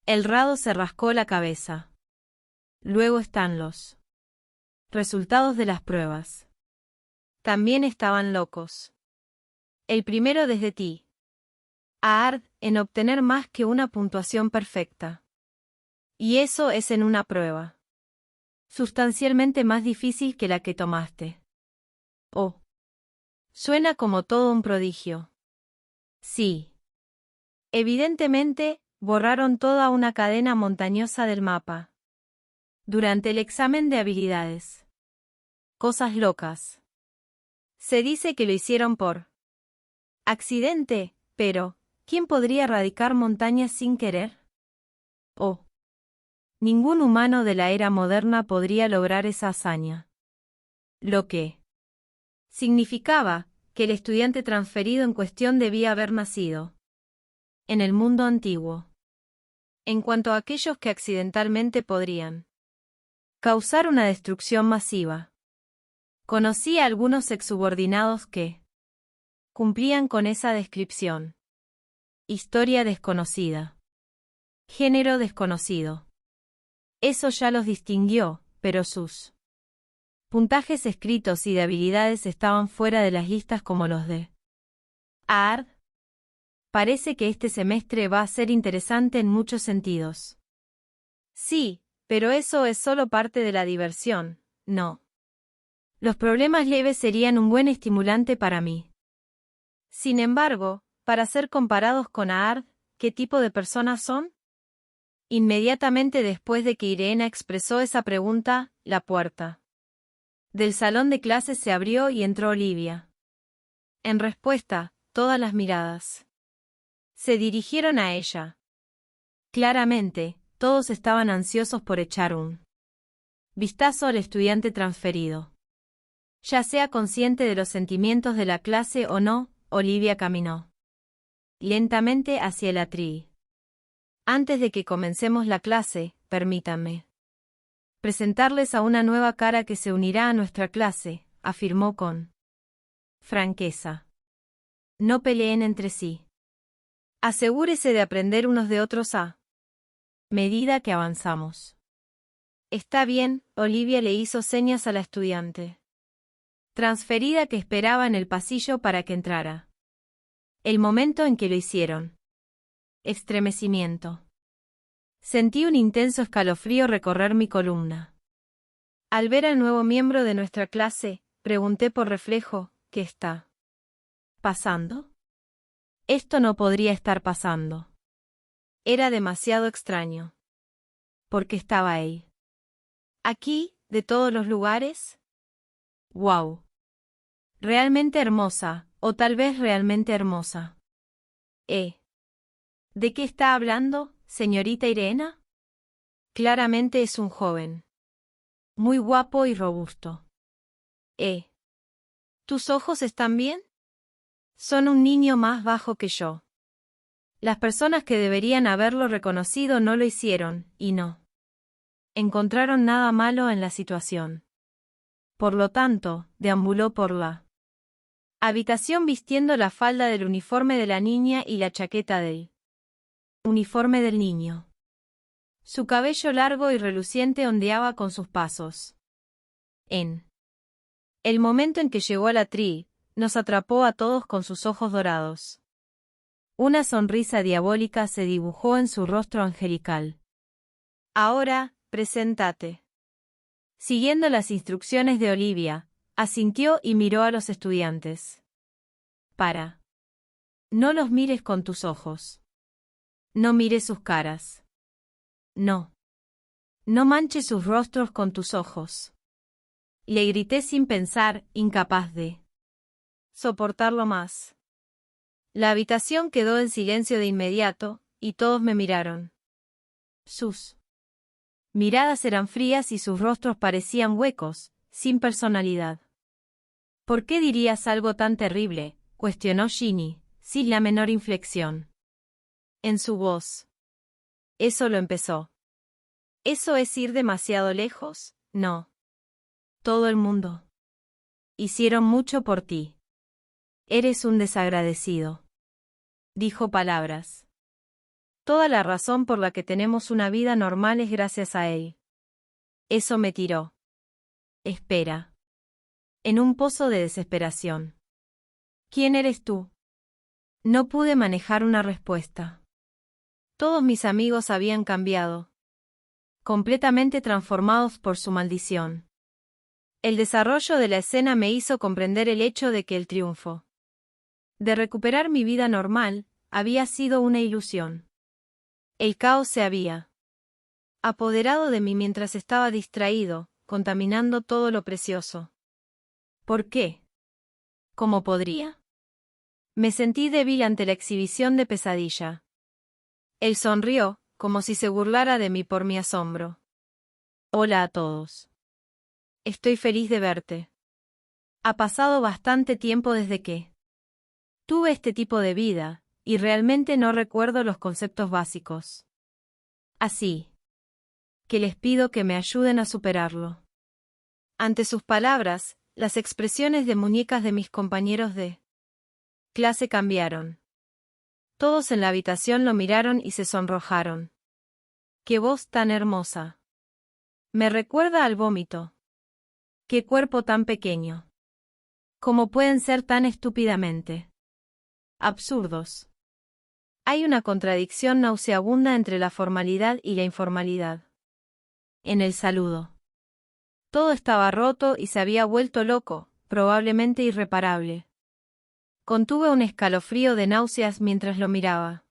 El rado se rascó la cabeza. Luego están los resultados de las pruebas. También estaban locos. El primero desde ti, Aard, en obtener más que una puntuación perfecta. Y eso es en una prueba sustancialmente más difícil que la que tomaste. Oh. Suena como todo un prodigio. Sí. Evidentemente, borraron toda una cadena montañosa del mapa. Durante el examen de habilidades. Cosas locas. Se dice que lo hicieron por accidente, pero ¿quién podría erradicar montañas sin querer? Oh. Ningún humano de la era moderna podría lograr esa hazaña. Lo que significaba que el estudiante transferido en cuestión debía haber nacido en el mundo antiguo. En cuanto a aquellos que accidentalmente podrían causar una destrucción masiva. Conocí a algunos exsubordinados que cumplían con esa descripción. Historia desconocida. Género desconocido. Eso ya los distinguió, pero sus puntajes escritos y de habilidades estaban fuera de las listas como los de Aard. Parece que este semestre va a ser interesante en muchos sentidos. Sí, pero eso es solo parte de la diversión, ¿no? Los problemas leves serían un buen estimulante para mí. Sin embargo, para ser comparados con Aard, ¿qué tipo de personas son? Inmediatamente después de que Irena expresó esa pregunta, la puerta del salón de clases se abrió y entró Olivia. En respuesta, todas las miradas se dirigieron a ella. Claramente, todos estaban ansiosos por echar un vistazo al estudiante transferido. Ya sea consciente de los sentimientos de la clase o no, Olivia caminó lentamente hacia el atril. Antes de que comencemos la clase, permítanme presentarles a una nueva cara que se unirá a nuestra clase, afirmó con franqueza. No peleen entre sí. Asegúrese de aprender unos de otros a medida que avanzamos. Está bien, Olivia le hizo señas a la estudiante transferida que esperaba en el pasillo para que entrara. El momento en que lo hicieron. Estremecimiento. Sentí un intenso escalofrío recorrer mi columna. Al ver al nuevo miembro de nuestra clase, pregunté por reflejo, ¿qué está pasando? Esto no podría estar pasando. Era demasiado extraño. ¿Por qué estaba ahí? ¿Aquí, de todos los lugares? ¡Wow! Realmente hermosa, o tal vez realmente hermosa. ¿De qué está hablando, señorita Irena? Claramente es un joven. Muy guapo y robusto. ¿Tus ojos están bien? Son un niño más bajo que yo. Las personas que deberían haberlo reconocido no lo hicieron, y no encontraron nada malo en la situación. Por lo tanto, deambuló por la habitación vistiendo la falda del uniforme de la niña y la chaqueta del uniforme del niño. Su cabello largo y reluciente ondeaba con sus pasos. En el momento en que llegó al atril, nos atrapó a todos con sus ojos dorados. Una sonrisa diabólica se dibujó en su rostro angelical. Ahora, preséntate. Siguiendo las instrucciones de Olivia, asintió y miró a los estudiantes. Para. No los mires con tus ojos. No mires sus caras. No. No manches sus rostros con tus ojos. Le grité sin pensar, incapaz de soportarlo más. La habitación quedó en silencio de inmediato, y todos me miraron. Sus miradas eran frías y sus rostros parecían huecos, sin personalidad. ¿Por qué dirías algo tan terrible?, cuestionó Ginny, sin la menor inflexión en su voz. Eso lo empezó ¿Eso es ir demasiado lejos? No. Todo el mundo. Hicieron mucho por ti. Eres un desagradecido. Dijo palabras. Toda la razón por la que tenemos una vida normal es gracias a él. Eso me tiró. Espera. En un pozo de desesperación. ¿Quién eres tú? No pude manejar una respuesta. Todos mis amigos habían cambiado. Completamente transformados por su maldición. El desarrollo de la escena me hizo comprender el hecho de que el triunfo de recuperar mi vida normal había sido una ilusión. El caos se había apoderado de mí mientras estaba distraído, contaminando todo lo precioso. ¿Por qué? ¿Cómo podría? Me sentí débil ante la exhibición de pesadilla. Él sonrió, como si se burlara de mí por mi asombro. Hola a todos. Estoy feliz de verte. Ha pasado bastante tiempo desde que tuve este tipo de vida, y realmente no recuerdo los conceptos básicos. Así que les pido que me ayuden a superarlo. Ante sus palabras, las expresiones de muñecas de mis compañeros de clase cambiaron. Todos en la habitación lo miraron y se sonrojaron. ¡Qué voz tan hermosa! Me recuerda al vómito. ¡Qué cuerpo tan pequeño! ¿Cómo pueden ser tan estúpidamente absurdos? Hay una contradicción nauseabunda entre la formalidad y la informalidad. En el saludo. Todo estaba roto y se había vuelto loco, probablemente irreparable. Contuve un escalofrío de náuseas mientras lo miraba.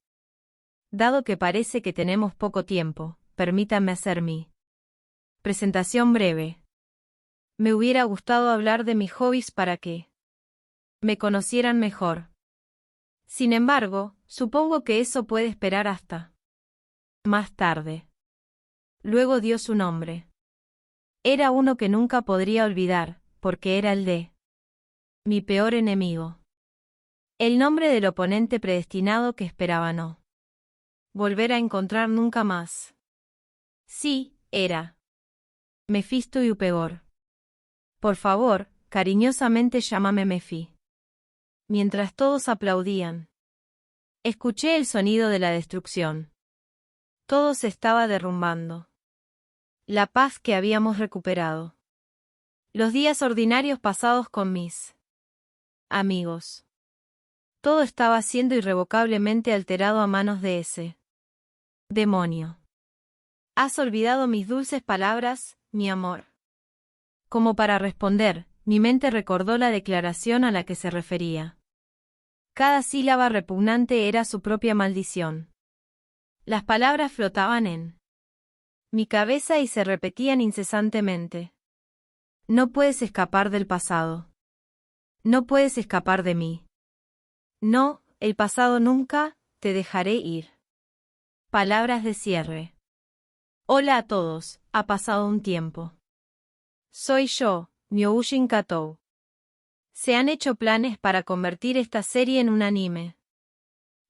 Dado que parece que tenemos poco tiempo, permítanme hacer mi presentación breve. Me hubiera gustado hablar de mis hobbies para que me conocieran mejor. Sin embargo, supongo que eso puede esperar hasta más tarde. Luego dio su nombre. Era uno que nunca podría olvidar, porque era el de mi peor enemigo. El nombre del oponente predestinado que esperaba no volver a encontrar nunca más. Sí, era Mefisto y peor. Por favor, cariñosamente llámame Mefi. Mientras todos aplaudían, escuché el sonido de la destrucción. Todo se estaba derrumbando. La paz que habíamos recuperado. Los días ordinarios pasados con mis amigos. Todo estaba siendo irrevocablemente alterado a manos de ese demonio. Has olvidado mis dulces palabras, mi amor. Como para responder, mi mente recordó la declaración a la que se refería. Cada sílaba repugnante era su propia maldición. Las palabras flotaban en mi cabeza y se repetían incesantemente. No puedes escapar del pasado. No puedes escapar de mí. No, el pasado nunca, te dejaré ir. Palabras de cierre. Hola a todos, ha pasado un tiempo. Soy yo, Myoushin Katou. Se han hecho planes para convertir esta serie en un anime.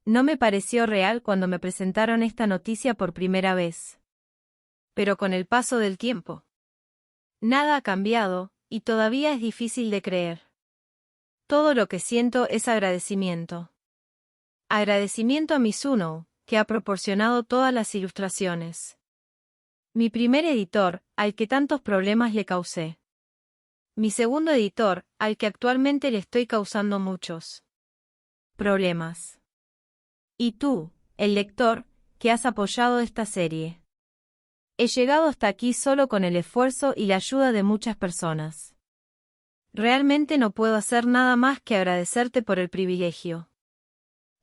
No me pareció real cuando me presentaron esta noticia por primera vez. Pero con el paso del tiempo, nada ha cambiado, y todavía es difícil de creer. Todo lo que siento es agradecimiento. Agradecimiento a Mizuno, que ha proporcionado todas las ilustraciones. Mi primer editor, al que tantos problemas le causé. Mi segundo editor, al que actualmente le estoy causando muchos problemas. Y tú, el lector, que has apoyado esta serie. He llegado hasta aquí solo con el esfuerzo y la ayuda de muchas personas. Realmente no puedo hacer nada más que agradecerte por el privilegio.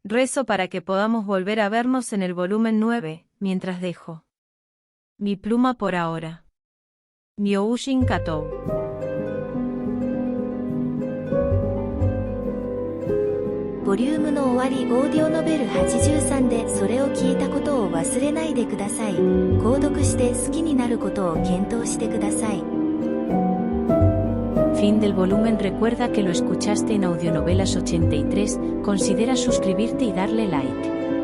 Rezo para que podamos volver a vernos en el volumen 9, mientras dejo mi pluma por ahora. Myoushin Katou. Volume の終わりオーディオノベル83でそれを聞いたことを忘れないでください。購読して好きになることを検討してください。Fin del volumen. Recuerda que lo escuchaste en Audionovelas 83, considera suscribirte y darle like.